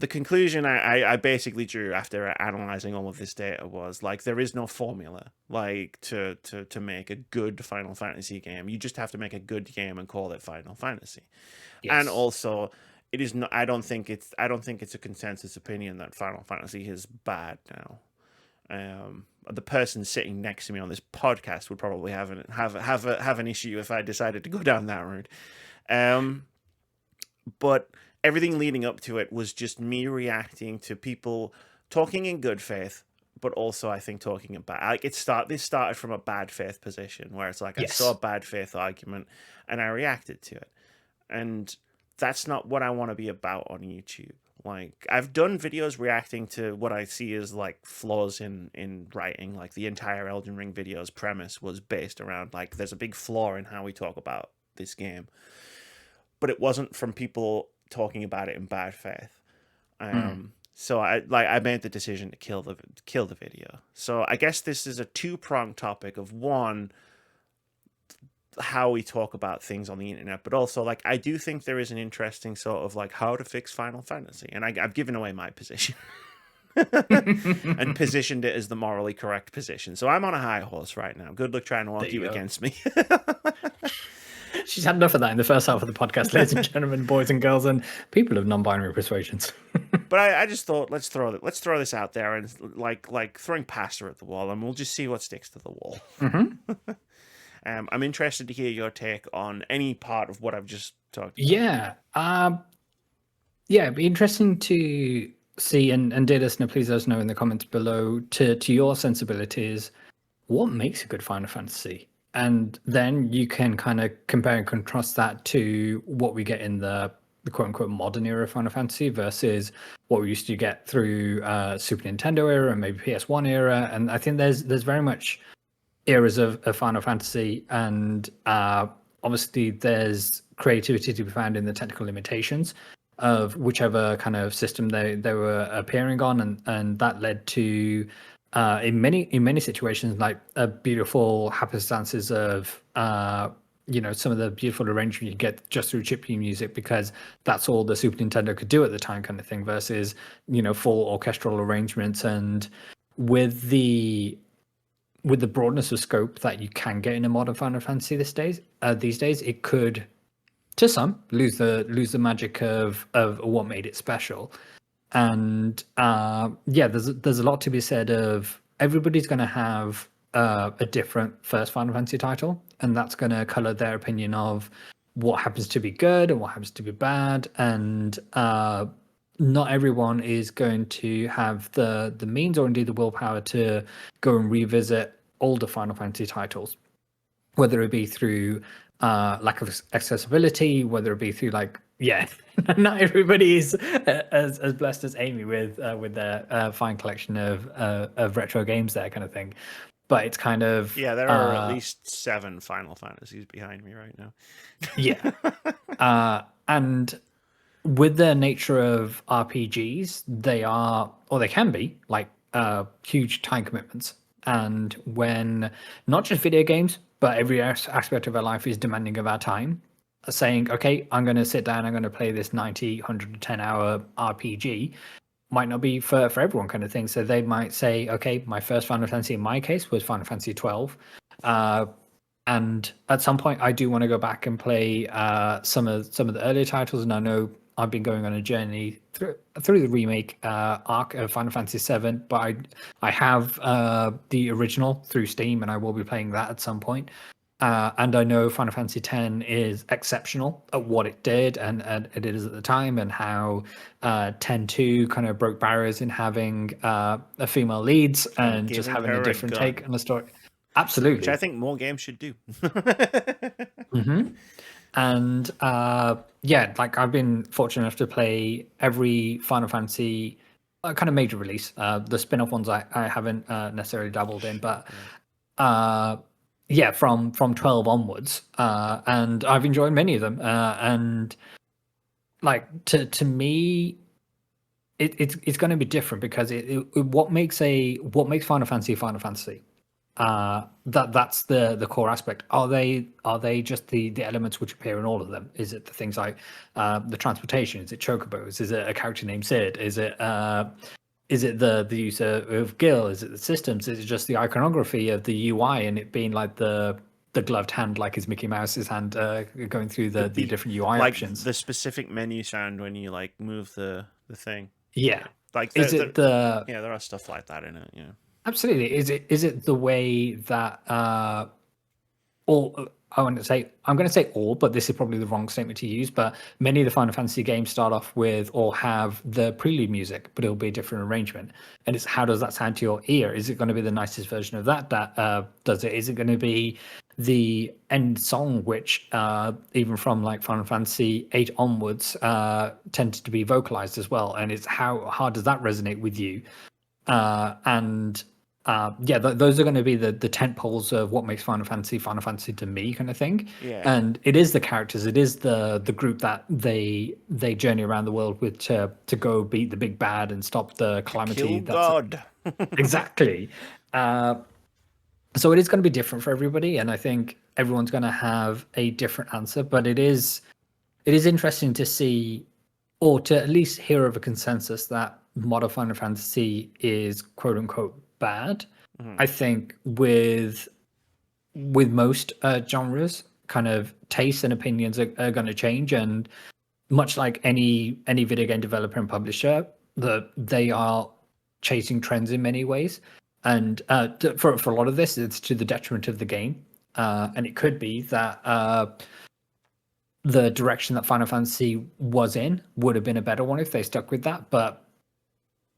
conclusion I basically drew after analyzing all of this data was, like, there is no formula, like, to make a good Final Fantasy game. You just have to make a good game and call it Final Fantasy. Yes. And also, it is not. I don't think it's a consensus opinion that Final Fantasy is bad now. The person sitting next to me on this podcast would probably have an issue if I decided to go down that route. Um, but everything leading up to it was just me reacting to people talking in good faith, but also I think talking in bad. Like this started from a bad faith position where it's like I saw a Yes. bad faith argument and I reacted to it, and that's not what I want to be about on YouTube. Like I've done videos reacting to what I see as like flaws in writing. Like the entire Elden Ring video's premise was based around like there's a big flaw in how we talk about this game, but it wasn't from people talking about it in bad faith. Mm. So I made the decision to kill the video. So I guess this is a two-pronged topic of one, how we talk about things on the internet, but also like I do think there is an interesting sort of like how to fix Final Fantasy, and I've given away my position and positioned it as the morally correct position. So I'm on a high horse right now. Good luck trying to There you argue go. against me. She's had enough of that in the first half of the podcast, ladies and gentlemen, boys and girls, and people of non-binary persuasions. But I just thought let's throw this out there and like throwing pasta at the wall, and we'll just see what sticks to the wall. Mm-hmm. I'm interested to hear your take on any part of what I've just talked about. Yeah. Yeah, it'd be interesting to see, and dear listener, please let us know in the comments below to your sensibilities, what makes a good Final Fantasy? And then you can kind of compare and contrast that to what we get in the quote unquote modern era of Final Fantasy versus what we used to get through Super Nintendo era and maybe PS1 era. And I think there's very much eras of Final Fantasy, and obviously there's creativity to be found in the technical limitations of whichever kind of system they were appearing on, and that led to in many situations like beautiful happenstances of some of the beautiful arrangement you get just through chiptune music, because that's all the Super Nintendo could do at the time, kind of thing, versus full orchestral arrangements. And with the broadness of scope that you can get in a modern Final Fantasy these days, it could, to some, lose the magic of what made it special. And there's a lot to be said of everybody's going to have a different first Final Fantasy title, and that's going to color their opinion of what happens to be good and what happens to be bad. And not everyone is going to have the means or indeed the willpower to go and revisit older Final Fantasy titles, whether it be through lack of accessibility, whether it be through not everybody is as blessed as Amy with their fine collection of retro games there, kind of thing. But it's kind of there are at least 7 Final Fantasies behind me right now. And with the nature of RPGs, they are, or they can be, like huge time commitments. And when not just video games, but every aspect of our life is demanding of our time, saying, okay, I'm going to sit down, I'm going to play this 90, 110 hour RPG, might not be for everyone, kind of thing. So they might say, okay, my first Final Fantasy in my case was Final Fantasy 12. And at some point, I do want to go back and play some of the earlier titles. And I know I've been going on a journey through the remake arc of Final Fantasy VII, but I have the original through Steam, and I will be playing that at some point. And I know Final Fantasy X is exceptional at what it did and it is at the time, and how X-2 kind of broke barriers in having a female leads and just having a different take on the story. Absolutely. Which I think more games should do. Mm-hmm. And I've been fortunate enough to play every Final Fantasy kind of major release. The spin-off ones I haven't necessarily dabbled in, but from 12 onwards, and I've enjoyed many of them. And like to me, it's going to be different, because what makes Final Fantasy Final Fantasy. That's the core aspect. Are they just the elements which appear in all of them? Is it the things like the transportation? Is it chocobos? Is it a character named Sid? Is it the use of Gil? Is it the systems? Is it just the iconography of the UI and it being like the the gloved hand, like is Mickey Mouse's hand, going through the different UI like options. the specific menu sound when you like move the thing. Yeah. Like Is it the yeah, there are stuff like that in it. Yeah. absolutely? Is it the way that all I'm going to say all, but this is probably the wrong statement to use. But many of the Final Fantasy games start off with or have the prelude music, but it'll be a different arrangement. And it's how does that sound to your ear? Is it going to be the nicest version of that does it? Is it going to be the end song, which even from like Final Fantasy 8 onwards tended to be vocalized as well? And it's how hard does that resonate with you? Those are going to be the tent poles of what makes Final Fantasy to me, kind of thing. Yeah. And it is the characters, it is the group that they journey around the world with to go beat the big bad and stop the calamity. Kill God. Exactly. So it is going to be different for everybody, and I think everyone's going to have a different answer. But it is interesting to see, or to at least hear of a consensus that modern Final Fantasy is quote unquote bad. I think with most genres, kind of tastes and opinions are going to change, and much like any video game developer and publisher, they are chasing trends in many ways, and for a lot of this, it's to the detriment of the game, and it could be that the direction that Final Fantasy was in would have been a better one if they stuck with that, but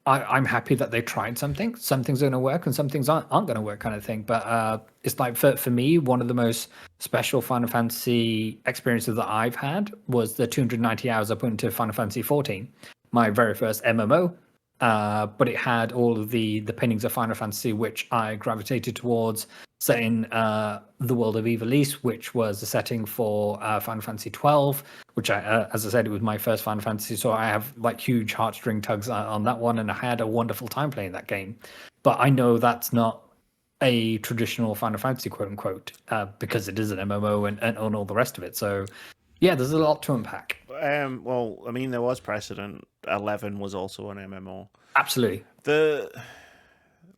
I'm happy that they tried something. Some things are going to work and some things aren't going to work, kind of thing. But it's like for me, one of the most special Final Fantasy experiences that I've had was the 290 hours I put into Final Fantasy 14, my very first MMO. But it had all of the paintings of Final Fantasy, which I gravitated towards, set in the world of Ivalice, which was the setting for Final Fantasy 12, which as I said, it was my first Final Fantasy, so I have like huge heartstring tugs on that one, and I had a wonderful time playing that game. But I know that's not a traditional Final Fantasy, quote unquote, because it is an MMO and all the rest of it. So yeah, there's a lot to unpack. Well, I mean, there was precedent. 11 was also an MMO. Absolutely.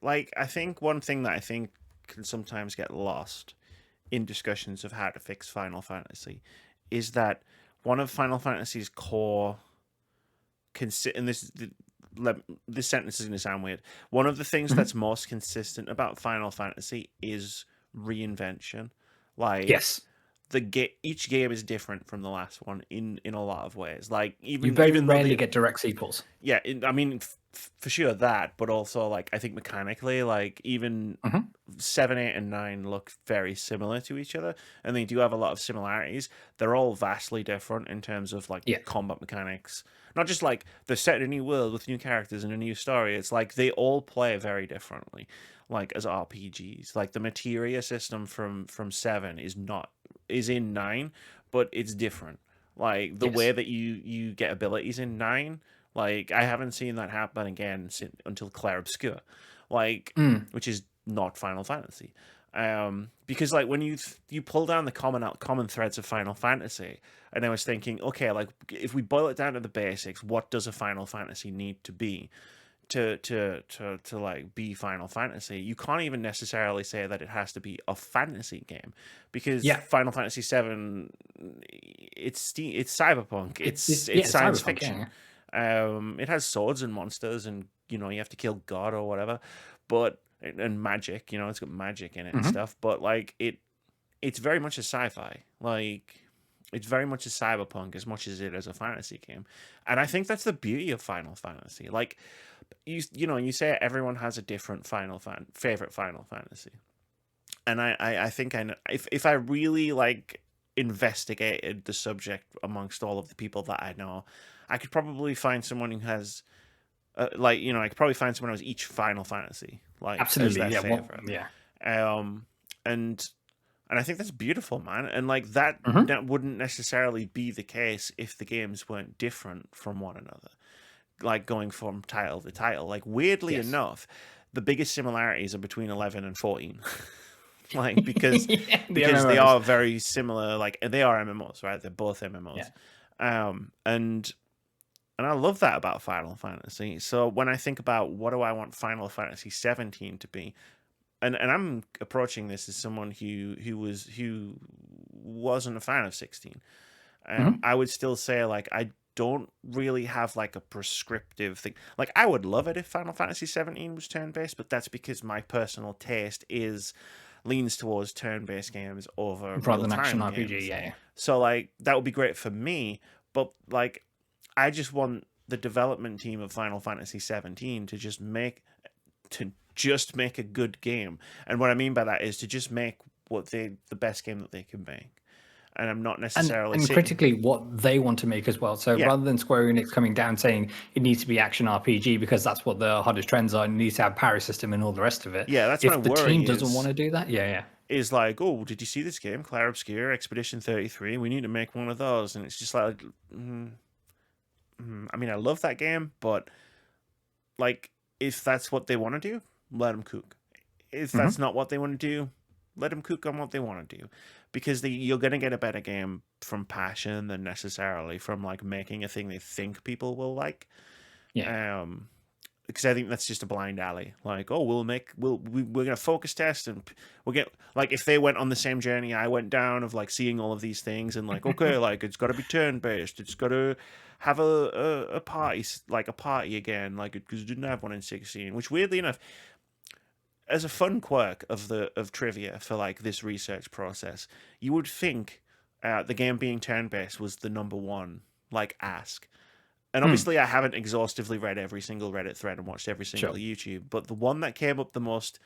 I think one thing that I think can sometimes get lost in discussions of how to fix Final Fantasy is that one of Final Fantasy's core, and this sentence is going to sound weird. One of the things that's most consistent about Final Fantasy is reinvention. Like, yes. Each game is different from the last one in a lot of ways. Like you very rarely get direct sequels. Yeah, I mean, for sure that, but also like I think mechanically, like even 7, 8, and 9 look very similar to each other, and they do have a lot of similarities. They're all vastly different in terms of like combat mechanics. Not just like they're set in a new world with new characters and a new story. It's like they all play very differently, like as RPGs. Like the materia system from 7 is in 9, but it's different. Like the way that you get abilities in 9, like I haven't seen that happen again until Clair Obscur, like which is not Final Fantasy. Because like when you pull down the common threads of Final Fantasy, and I was thinking, okay, like if we boil it down to the basics, what does a Final Fantasy need to be to like be Final Fantasy? You can't even necessarily say that it has to be a fantasy game, because Final Fantasy 7, it's cyberpunk, it's science fiction. It has swords and monsters, and you have to kill God or whatever, and magic, it's got magic in it and stuff, but like it's very much a sci-fi, like it's very much a cyberpunk as much as it is a fantasy game. And I think that's the beauty of Final Fantasy. Like you say everyone has a different favorite Final Fantasy, and I think I know, if I really like investigated the subject amongst all of the people that I know, I could probably find someone who has I could probably find someone who has each Final Fantasy like absolutely as their favorite. And I think that's beautiful, man. And like that wouldn't necessarily be the case if the games weren't different from one another, like going from title to title. Like weirdly enough, the biggest similarities are between 11 and 14. Like because they are very similar. Like they are MMOs, right? They're both MMOs. And I love that about Final Fantasy. So when I think about what do I want Final Fantasy 17 to be, and I'm approaching this as someone who wasn't a fan of 16. I would still say like I don't really have like a prescriptive thing. Like I would love it if Final Fantasy 17 was turn-based, but that's because my personal taste leans towards turn-based games over rather than real-time action games. RPG. Yeah. So like that would be great for me, but like I just want the development team of Final Fantasy 17 to just make a good game. And what I mean by that is to just make the best game that they can make. And I'm not necessarily and critically what they want to make as well. So Yeah. rather than Square Enix coming down saying it needs to be action RPG because that's what the hottest trends are, and it needs to have parry system and all the rest of it. Yeah, that's my if the worry team doesn't is- want to do that, is like, oh, did you see this game, Clair Obscur, Expedition 33? We need to make one of those. And it's just like, I mean, I love that game, but like, if that's what they want to do, let them cook. If that's not what they want to do, let them cook on what they want to do. Because you're going to get a better game from passion than necessarily from like making a thing they think people will like. Yeah. Because I think that's just a blind alley. Like, oh, we're gonna focus test, and we'll get like if they went on the same journey I went down of like seeing all of these things and like, okay, like it's got to be turn based, it's got to have a party, like a party again, like because it didn't have one in 16. Which weirdly enough, as a fun quirk of trivia for like this research process, you would think the game being turn based was the number one like ask. And obviously, I haven't exhaustively read every single Reddit thread and watched every single YouTube, but the one that came up the most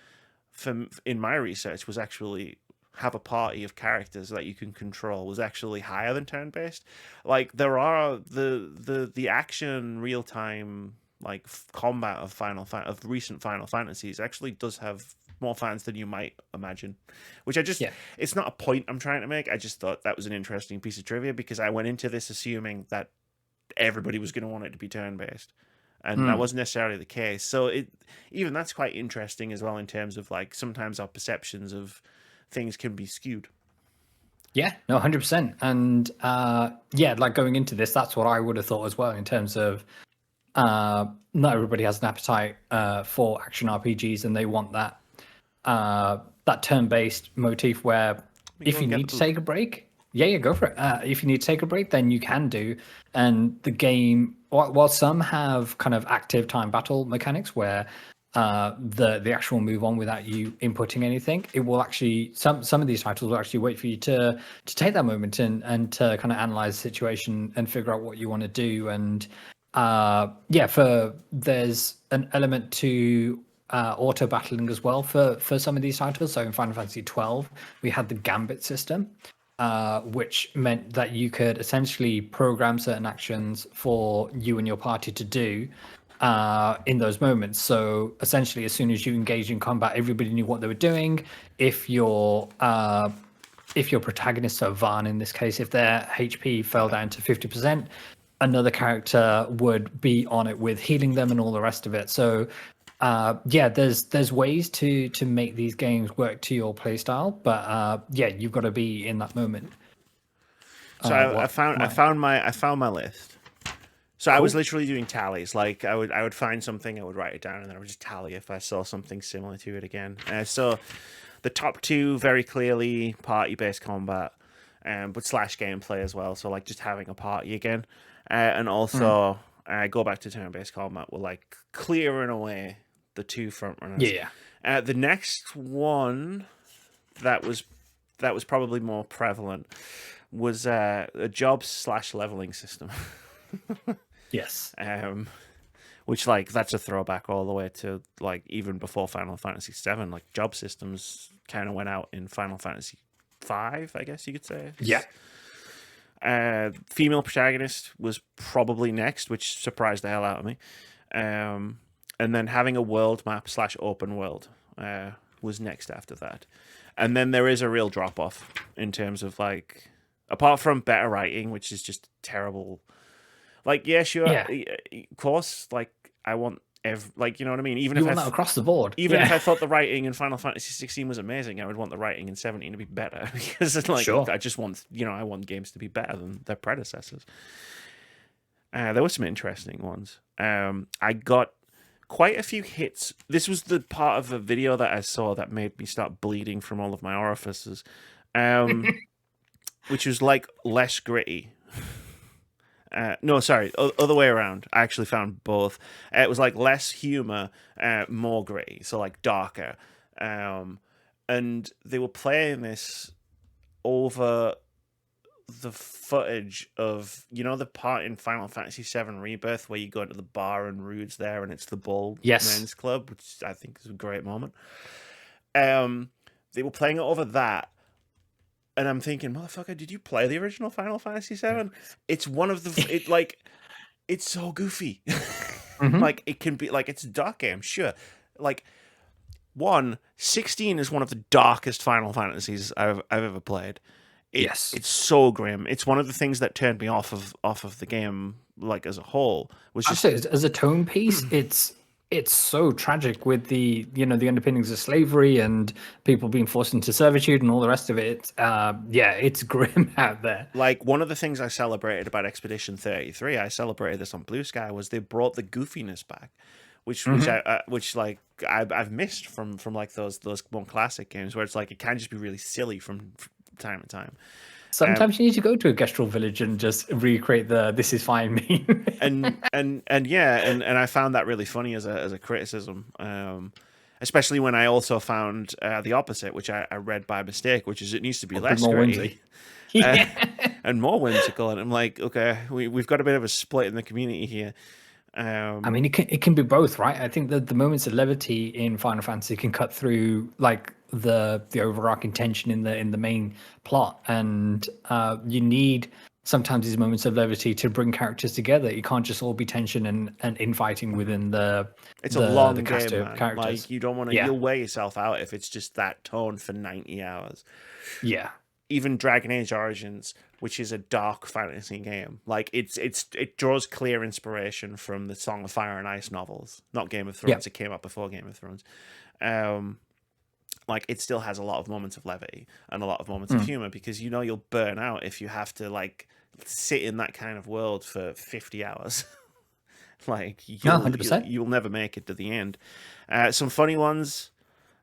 in my research was actually have a party of characters that you can control was actually higher than turn-based. Like there are the action real time like combat of recent Final Fantasies actually does have more fans than you might imagine, which it's not a point I'm trying to make. I just thought that was an interesting piece of trivia because I went into this assuming that everybody was going to want it to be turn-based, and that wasn't necessarily the case. So even that's quite interesting as well in terms of like sometimes our perceptions of things can be skewed. Yeah, no, 100%. And like going into this, that's what I would have thought as well in terms of not everybody has an appetite for action RPGs, and they want that turn-based motif where if you need to take a break, go for it. If you need to take a break, then you can do. And the game, while some have kind of active time battle mechanics where the actual move on without you inputting anything, it will actually some of these titles will actually wait for you to take that moment and to kind of analyze the situation and figure out what you want to do. And there's an element to auto battling as well for some of these titles. So in Final Fantasy 12, we had the Gambit system, which meant that you could essentially program certain actions for you and your party to do in those moments. So essentially, as soon as you engage in combat, everybody knew what they were doing. If your protagonist, so Vaan in this case, if their HP fell down to 50%, another character would be on it with healing them and all the rest of it. So there's ways to make these games work to your playstyle, but you've got to be in that moment. So I found my list. So I was literally doing tallies. Like I would find something, I would write it down, and then I would just tally if I saw something similar to it again. So the top two very clearly party-based combat, but slash gameplay as well. So like just having a party again, and also go back to turn-based combat were like clearing away the two front runners. Yeah. The next one that was probably more prevalent was a jobs/leveling system. Yes. Which like that's a throwback all the way to like even before Final Fantasy VII. Like job systems kind of went out in Final Fantasy V, I guess you could say. Yeah. Female protagonist was probably next, which surprised the hell out of me. And then having a world map / open world was next after that. And then there is a real drop off in terms of like, apart from better writing, which is just terrible. Like, yeah, sure, of course. Like, I want you know what I mean. Even you if want that across the board. Even if I thought the writing in Final Fantasy 16 was amazing, I would want the writing in 17 to be better because it's like I just want I want games to be better than their predecessors. There were some interesting ones. I got quite a few hits. This was the part of a video that I saw that made me start bleeding from all of my orifices, which was like less gritty. No, sorry, other way around. I actually found both. It was like less humor, more gritty, so like darker. And they were playing this over the footage of, you know, the part in Final Fantasy VII Rebirth where you go into the bar and Rude's there and it's the Bald Men's Club, which I think is a great moment. They were playing it over that, and I'm thinking, motherfucker, did you play the original Final Fantasy VII? It's one of the it's so goofy. Like it can be like, it's a dark game, sure. Like 16 is one of the darkest Final Fantasies I've ever played. It's so grim. It's one of the things that turned me off of the game, like as a whole. Was just as a tone piece, it's so tragic with the the underpinnings of slavery and people being forced into servitude and all the rest of it. It's grim out there. Like one of the things I celebrated about Expedition 33, I celebrated this on Bluesky, was they brought the goofiness back, which I've missed from like those more classic games where it's like it can just be really silly from time to time. Sometimes you need to go to a Gestral village and just recreate the "this is fine" meme. and I found that really funny as a criticism, especially when I also found the opposite, which I read by mistake, which is it needs to be less gritty. And more whimsical. And I'm like, okay, we've got a bit of a split in the community here. I mean, it can be both, right? I think that the moments of levity in Final Fantasy can cut through like the overarching tension in the main plot, and you need sometimes these moments of levity to bring characters together. You can't just all be tension and infighting within the a long cast game, of man. characters. Like you don't want to. You'll wear yourself out if it's just that tone for 90 hours. Yeah. Even Dragon Age Origins, which is a dark fantasy game, like it draws clear inspiration from the Song of Fire and Ice novels, not Game of Thrones. It came out before Game of Thrones. Like it still has a lot of moments of levity and a lot of moments of humor, because you'll burn out if you have to like sit in that kind of world for 50 hours. Like you'll never make it to the end. Some funny ones.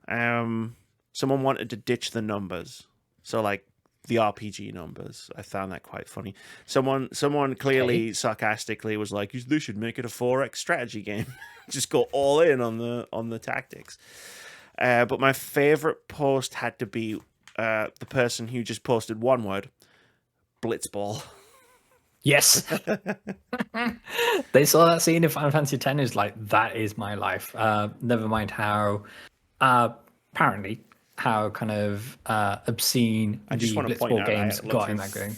Someone wanted to ditch the numbers, so like the RPG numbers. I found that quite funny. Someone clearly sarcastically was like, they should make it a 4X strategy game. Just go all in on the tactics. But my favorite post had to be the person who just posted one word: Blitzball. Yes. They saw that scene in Final Fantasy X, is like, that is my life. Never mind how apparently how kind of obscene the Blitzball games got in that game.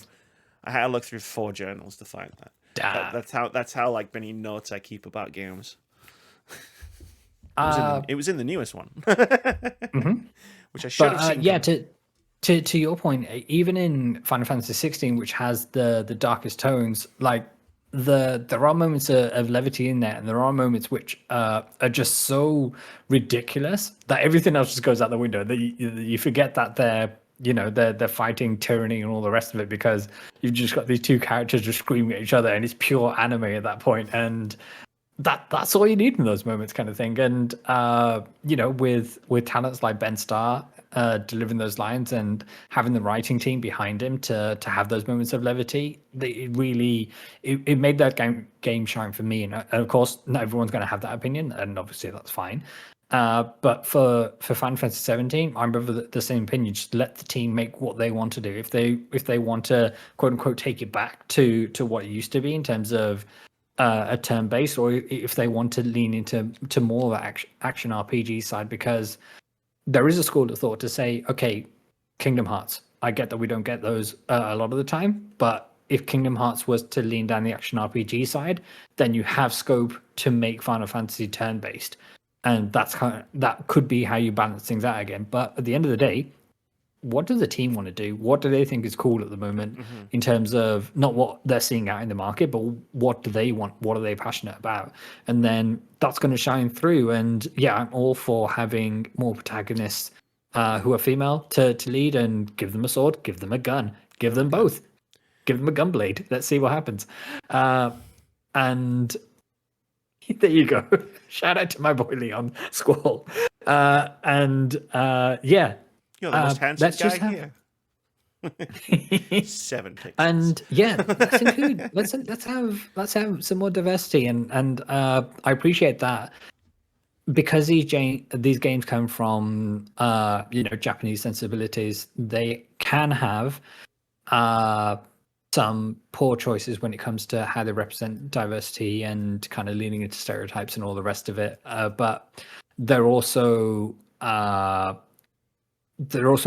I had to look through 4 journals to find that. That's how like many notes I keep about games. It was in the newest one, which I should have seen. Yeah, to your point, even in Final Fantasy 16, which has the darkest tones, like there are moments of levity in there, and there are moments which are just so ridiculous that everything else just goes out the window. That you forget that they're fighting tyranny and all the rest of it, because you've just got these two characters just screaming at each other, and it's pure anime at that point, and that's all you need in those moments, kind of thing. And with talents like Ben Starr delivering those lines and having the writing team behind him to have those moments of levity, it really made that game shine for me. And of course, not everyone's going to have that opinion, and obviously that's fine. But for Final Fantasy 17, I'm of the same opinion. Just let the team make what they want to do. If they want to quote unquote take it back to what it used to be in terms of a turn-based, or if they want to lean into more of the action RPG side, because there is a school of thought to say, okay, Kingdom Hearts, I get that we don't get those a lot of the time, but if Kingdom Hearts was to lean down the action RPG side, then you have scope to make Final Fantasy turn-based, and that could be how you balance things out again. But at the end of the day, what does the team want to do? What do they think is cool at the moment in terms of not what they're seeing out in the market, but what do they want? What are they passionate about? And then that's going to shine through. And yeah, I'm all for having more protagonists who are female to lead, and give them a sword, give them a gun, give them both, give them a gun blade. Let's see what happens. And There you go. Shout out to my boy Leon Squall. Yeah, You're the most handsome let's guy just have. here. 7 pixels. And yeah, let's have some more diversity, and I appreciate that because these games come from Japanese sensibilities. They can have some poor choices when it comes to how they represent diversity and kind of leaning into stereotypes and all the rest of it. But there are also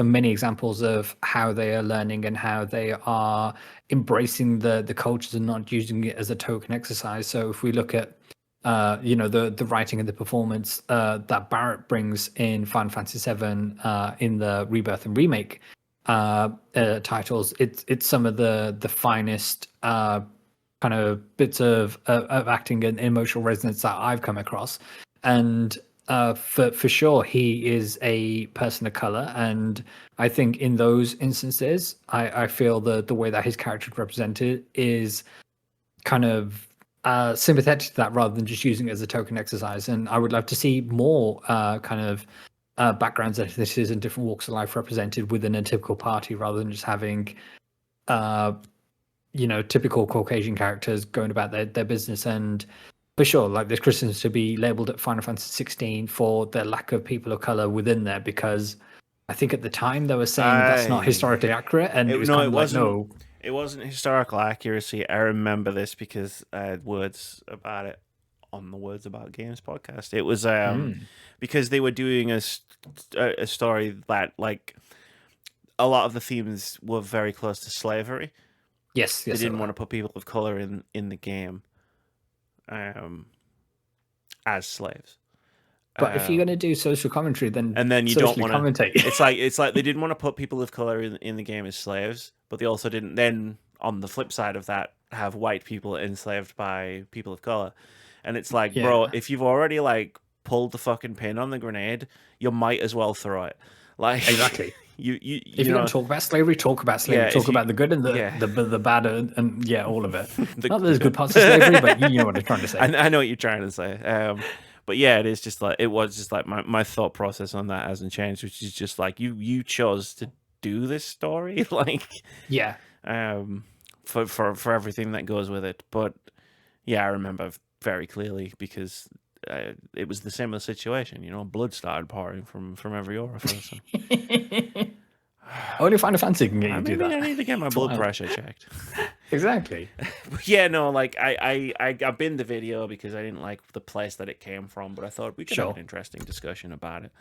many examples of how they are learning and how they are embracing the cultures and not using it as a token exercise. So if we look at the writing and the performance that Barrett brings in Final Fantasy VII in the Rebirth and Remake titles, it's some of the finest kind of bits of acting and emotional resonance that I've come across. And for sure, he is a person of color, and I think in those instances, I feel the way that his character is represented is kind of sympathetic to that rather than just using it as a token exercise. And I would love to see more kind of backgrounds, ethnicities, and different walks of life represented within a typical party rather than just having typical Caucasian characters going about their business. And for sure, like there's criticisms to be labeled at Final Fantasy 16 for the lack of people of color within there, because I think at the time they were saying that's not historically accurate, and it was kind of like, no. It wasn't historical accuracy. I remember this because I had words about it on the Words About Games podcast. It was because they were doing a story that, like, a lot of the themes were very close to slavery. Yes, they didn't want to put people of color in the game as slaves. But if you're going to do social commentary, then you don't want to commentate. It's like they didn't want to put people of color in the game as slaves, but they also didn't then, on the flip side of that, have white people enslaved by people of color. And it's like, bro, if you've already like pulled the fucking pin on the grenade, you might as well throw it. Like, exactly. If you're going to talk about slavery, talk about slavery. Yeah, talk about the good and the bad and all of it. Not that there's good parts of slavery, but you know what I'm trying to say. I know what you're trying to say. But yeah, it was just like my thought process on that hasn't changed, which is just like you chose to do this story, like for everything that goes with it. But yeah, I remember very clearly because it was the similar situation. Blood started pouring from every orifice. Only Final Fantasy can get you to do that. I need to get my blood pressure checked. Exactly. Yeah, no, like I binned the video because I didn't like the place that it came from, but I thought we could have an interesting discussion about it.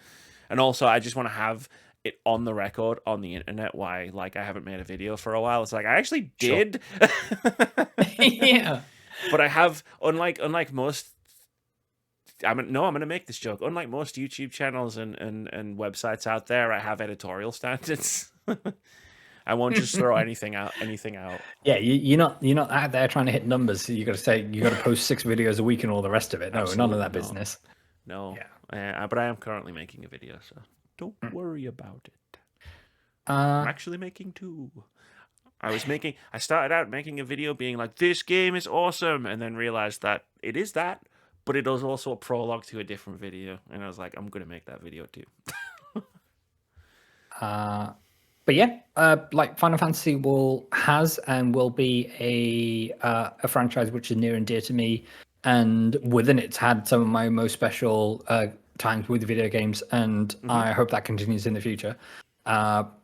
And also, I just want to have it on the record on the internet why, like, I haven't made a video for a while. It's like I actually did. Yeah. But I have, unlike most. I'm going to make this joke. Unlike most YouTube channels and websites out there, I have editorial standards. I won't just throw anything out. Yeah, you're not out there trying to hit numbers. So you got to post 6 videos a week and all the rest of it. No, absolutely none of that business. No. Yeah. But I am currently making a video, so don't worry about it. I'm actually making 2. I started out making a video being like, this game is awesome, and then realized that it is that, but it was also a prologue to a different video, and I was like, I'm gonna make that video too. But yeah, like Final Fantasy has and will be a franchise which is near and dear to me, and within it's had some of my most special times with video games, and I hope that continues in the future.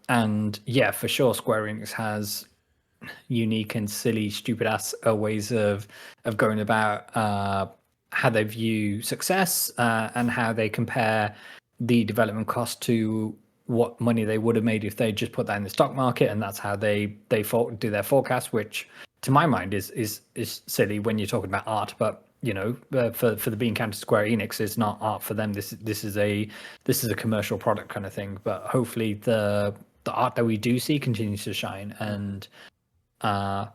And yeah, for sure, Square Enix has unique and silly, stupid ass ways of going about how they view success and how they compare the development cost to what money they would have made if they just put that in the stock market, and that's how they do their forecast, which to my mind is silly when you're talking about art. But for the bean counter Square Enix, it's not art for them. This is a commercial product kind of thing. But hopefully the art that we do see continues to shine, and yeah,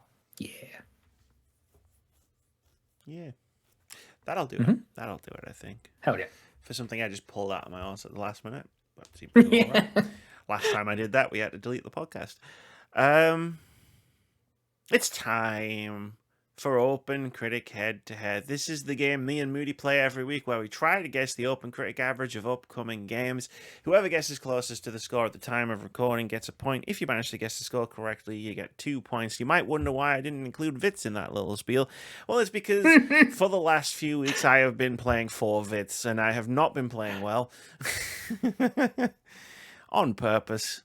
that'll do it. That'll do it, I think. Hell yeah. For something I just pulled out of my arse at the last minute. But it seemed to go all right. Last time I did that, we had to delete the podcast. It's time for OpenCritic Head-to-Head. This is the game me and Moody play every week where we try to guess the OpenCritic average of upcoming games. Whoever guesses closest to the score at the time of recording gets a point. If you manage to guess the score correctly, you get 2 points. You might wonder why I didn't include Vitz in that little spiel. Well, it's because for the last few weeks I have been playing 4 Vitz, and I have not been playing well. On purpose.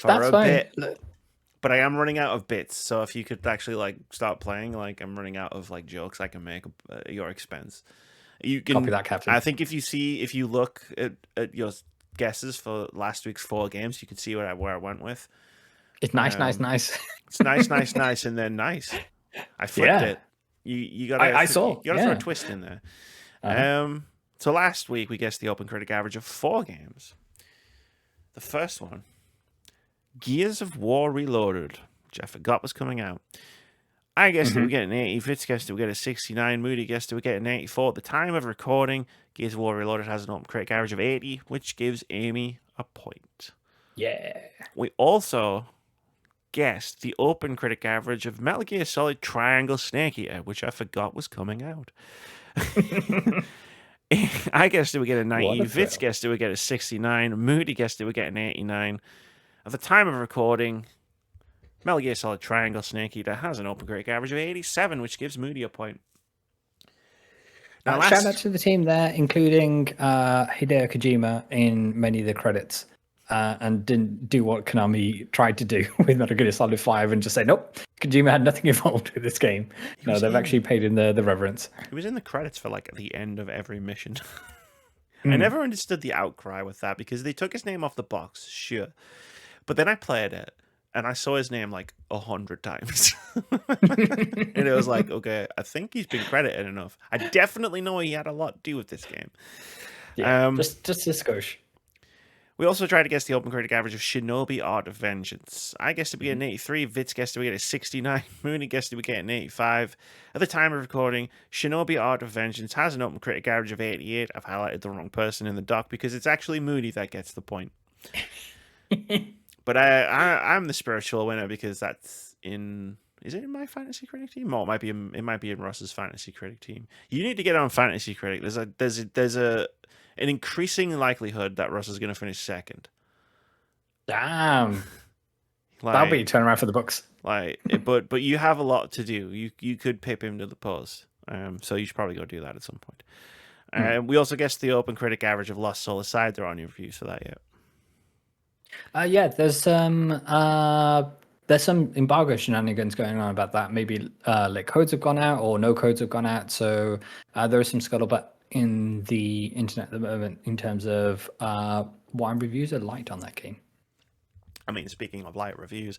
That's fine. Bit. But I am running out of bits, so if you could actually like start playing, like I'm running out of like jokes I can make at your expense. You can copy that, Captain. I think if you look at your guesses for last week's 4 games, you can see where I went with. It's nice. It's nice, and then nice. I flipped it. You got. I saw. You got to throw a twist in there. So last week we guessed the OpenCritic average of 4 games. The first one. Gears of War Reloaded, which I forgot was coming out. I guessed it would get an 80. Vitz guessed it would get a 69. Moody guessed it would get an 84. At the time of recording, Gears of War Reloaded has an OpenCritic average of 80, which gives Amy a point. Yeah. We also guessed the OpenCritic average of Metal Gear Solid Triangle Snake Eater, which I forgot was coming out. I guessed it would get a 90. Vitz guessed it would get a 69. Moody guessed it would get an 89. At the time of recording, Metal Gear Solid Triangle Snake Eater has an OpenCritic average of 87, which gives Moody a point. Now, shout out to the team there, including Hideo Kojima in many of the credits, and didn't do what Konami tried to do with Metal Gear Solid 5 and just say, nope, Kojima had nothing involved with this game. No, they've actually paid him the reverence. He was in the credits for like at the end of every mission. I never understood the outcry with that because they took his name off the box, sure. But then I played it, and I saw his name like 100 times. And it was like, okay, I think he's been credited enough. I definitely know he had a lot to do with this game. Yeah, just a skosh. We also tried to guess the OpenCritic average of Shinobi Art of Vengeance. I guessed it would get an 83. Vitz guessed it would get a 69. Mooney guessed it would get an 85. At the time of recording, Shinobi Art of Vengeance has an OpenCritic average of 88. I've highlighted the wrong person in the doc because it's actually Moody that gets the point. But I'm the spiritual winner because that's in. Is it in my Fantasy Critic team? Oh, it might be in Ross's Fantasy Critic team. You need to get on Fantasy Critic. There's an increasing likelihood that Ross is going to finish second. Damn. That'll be a turnaround for the books. But you have a lot to do. You could pip him to the post. So you should probably go do that at some point. We also guessed the OpenCritic average of Lost Soul aside. There aren't any reviews for that yet. Yeah, there's some embargo shenanigans going on about that. Maybe like codes have gone out or no codes have gone out. So there is some scuttlebutt in the internet at the moment in terms of why reviews are light on that game. I mean, speaking of light reviews,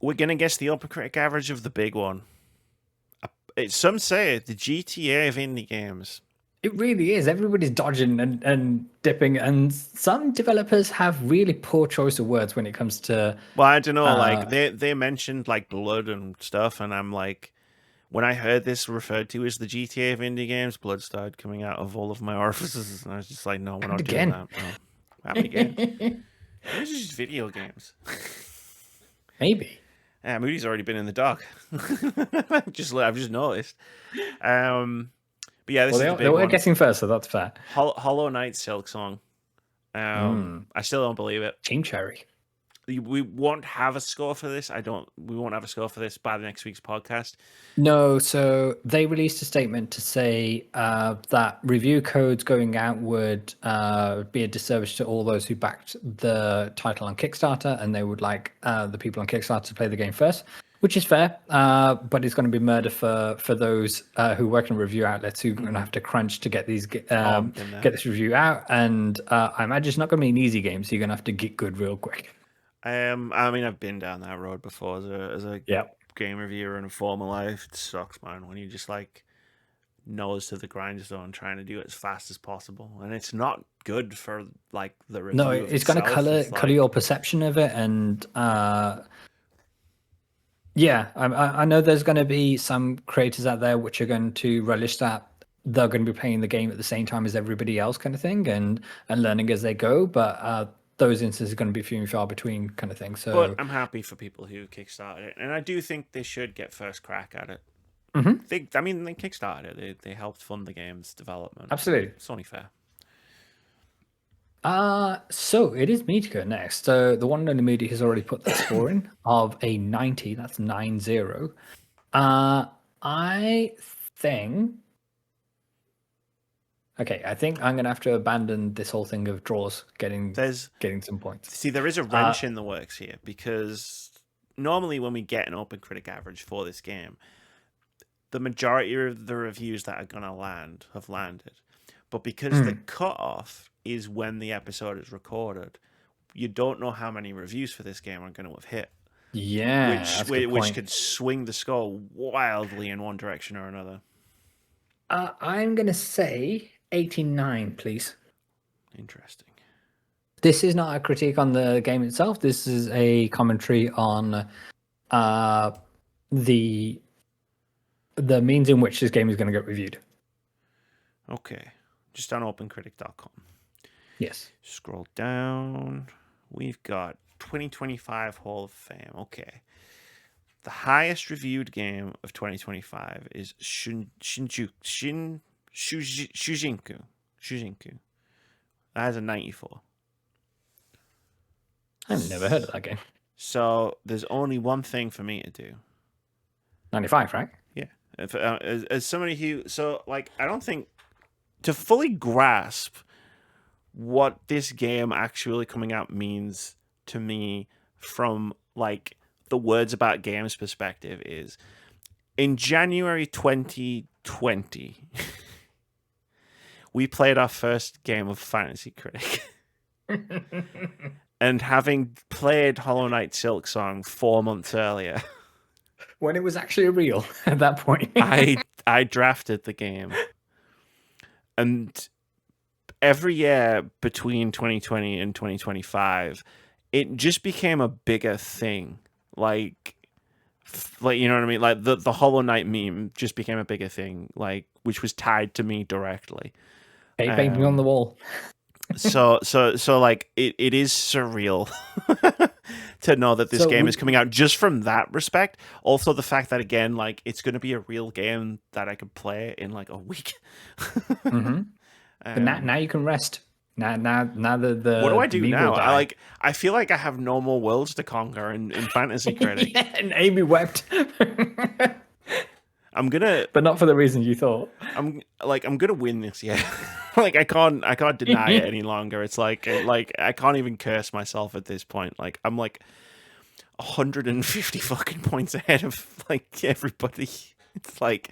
we're gonna guess the OpenCritic average of the big one. Some say the GTA of indie games. It really is. Everybody's dodging and dipping, and some developers have really poor choice of words when it comes to. Well, I don't know. Like they mentioned like blood and stuff, and I'm like, when I heard this referred to as the GTA of indie games, blood started coming out of all of my orifices, and I was just like, no, we're not doing that. No. Happen again. These are just video games. Maybe. Yeah, Moody's already been in the dock. I've just noticed. But yeah, this is the big they were one. guessing first, so that's fair. Hollow Knight Silk Song. I still don't believe it. Team Cherry. We won't have a score for this. We won't have a score for this by the next week's podcast. No, so they released a statement to say that review codes going out would be a disservice to all those who backed the title on Kickstarter, and they would like the people on Kickstarter to play the game first, which is fair. But it's going to be murder for those who work in review outlets who are going to have to crunch to get these get this review out. And I imagine it's not going to be an easy game, so you're going to have to get good real quick. I mean, I've been down that road before as a game reviewer in a formal life. It sucks, man, when you just like nose to the grindstone trying to do it as fast as possible, and it's not good for like the review. No, it's going to color your perception of it, and yeah, I know there's going to be some creators out there which are going to relish that. They're going to be playing the game at the same time as everybody else, kind of thing, and learning as they go, but. those instances are going to be few and far between, kind of thing. But So, I'm happy for people who kickstarted it, and I do think they should get first crack at it. Mhm. They kickstarted it. They helped fund the game's development. Absolutely. It's only fair. So it is me to go next. So the one and only Moody has already put the score in of a 90. That's 9-0. I think. Okay, I think I'm gonna have to abandon this whole thing of draws getting some points. See, there is a wrench in the works here, because normally when we get an OpenCritic average for this game, the majority of the reviews that are gonna land have landed. But because the cutoff is when the episode is recorded, you don't know how many reviews for this game are going to have hit. Yeah, which could swing the score wildly in one direction or another. I'm gonna say 89, please. Interesting. This is not a critique on the game itself. This is a commentary on the means in which this game is going to get reviewed. Okay. Just on opencritic.com. Yes. Scroll down. We've got 2025 Hall of Fame. Okay. The highest reviewed game of 2025 is Shujinku. That has a 94. I've never heard of that game. So there's only one thing for me to do. 95, right? Yeah. As somebody who... So, like, I don't think... To fully grasp what this game actually coming out means to me from, like, the words about games perspective is, in January 2020, we played our first game of Fantasy Critic. And having played Hollow Knight Silksong 4 months earlier... When it was actually real at that point. I drafted the game. And every year between 2020 and 2025, it just became a bigger thing. Like you know what I mean? Like the Hollow Knight meme just became a bigger thing, like, which was tied to me directly. Hey, painting on the wall. So like it is surreal to know that this game is coming out just from that respect. Also the fact that, again, like, it's going to be a real game that I could play in like a week. But now you can rest. Now the what do I do now? I feel like I have no more worlds to conquer in Fantasy Critic. Yeah, and Amy wept. I'm gonna, but not for the reason you thought. I'm gonna win this year. Like, I can't deny it any longer. It's like I can't even curse myself at this point. Like, I'm like 150 fucking points ahead of like everybody. It's like,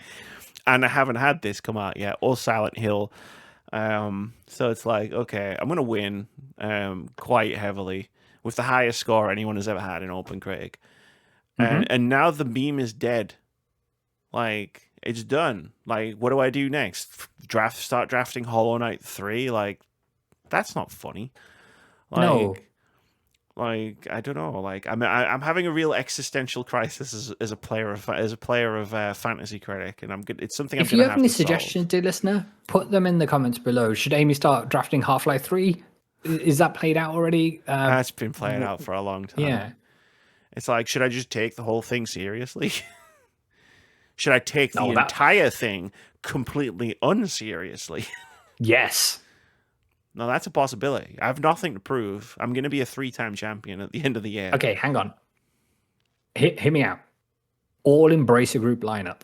and I haven't had this come out yet, or Silent Hill. So it's like, okay, I'm gonna win quite heavily with the highest score anyone has ever had in OpenCritic. And now the meme is dead. Like, it's done. Like, what do I do next? Start drafting Hollow Knight 3? Like, that's not funny. Like, no. Like, I don't know. Like, I'm having a real existential crisis as a player of Fantasy Critic, and I'm good. It's something I'm If gonna you have have any to suggestions, solve. dear listener, put them in the comments below. Should Amy start drafting Half-Life 3? Is that played out already? That's been played out for a long time. Yeah. It's like, should I just take the whole thing seriously? Should I take the entire thing completely unseriously? Yes. No, that's a possibility. I have nothing to prove. I'm going to be a 3-time champion at the end of the year. Okay, hang on. Hear me out. All Embracer Group lineup.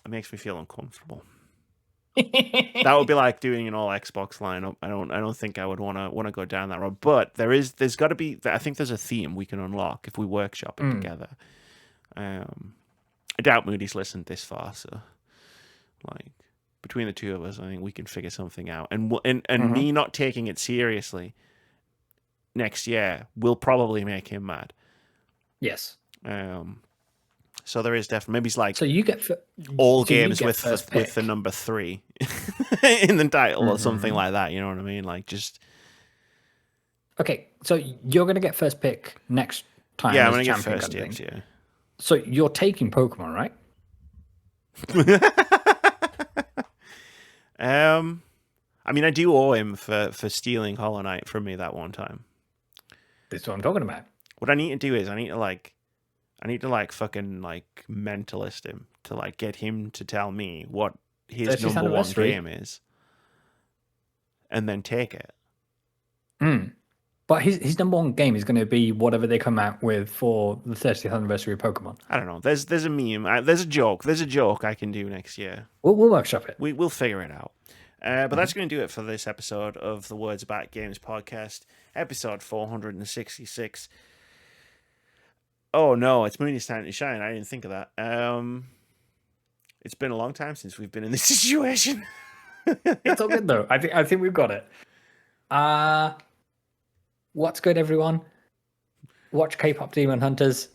It makes me feel uncomfortable. That would be like doing an all Xbox lineup. I don't think I would want to go down that road. But there's got to be. I think there's a theme we can unlock if we workshop it together. I doubt Moody's listened this far, so like, between the two of us, I think we can figure something out. And me not taking it seriously next year will probably make him mad. Yes. So there is definitely, maybe it's like, so you get all games with the number 3 in the title or something like that. You know what I mean? Like, just. Okay, so you're gonna get first pick next time. Yeah, I'm gonna get first pick. Yeah. So you're taking Pokemon, right? I mean, I do owe him for stealing Hollow Knight from me that one time. That's what I'm talking about. What I need to do is I need to like fucking like mentalist him to like get him to tell me what his 30th number one anniversary. game is, and then take it. But his number one game is going to be whatever they come out with for the 30th anniversary of Pokemon. I don't know. There's a meme. There's a joke. There's a joke I can do next year. We'll workshop it. We'll figure it out. But that's going to do it for this episode of the Words About Games podcast, episode 466. Oh no, it's Moody's time to shine. I didn't think of that. It's been a long time since we've been in this situation. It's all good though. I think we've got it. What's good, everyone? Watch K-pop Demon Hunters.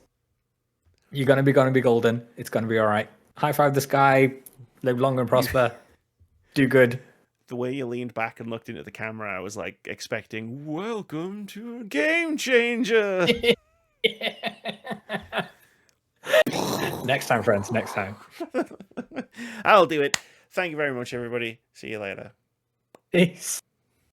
You're gonna be golden. It's gonna be all right. High five the sky. Live long and prosper. Do good. The way you leaned back and looked into the camera, I was like expecting, welcome to a game changer. Next time, friends. Next time. I'll do it. Thank you very much, everybody. See you later. Peace.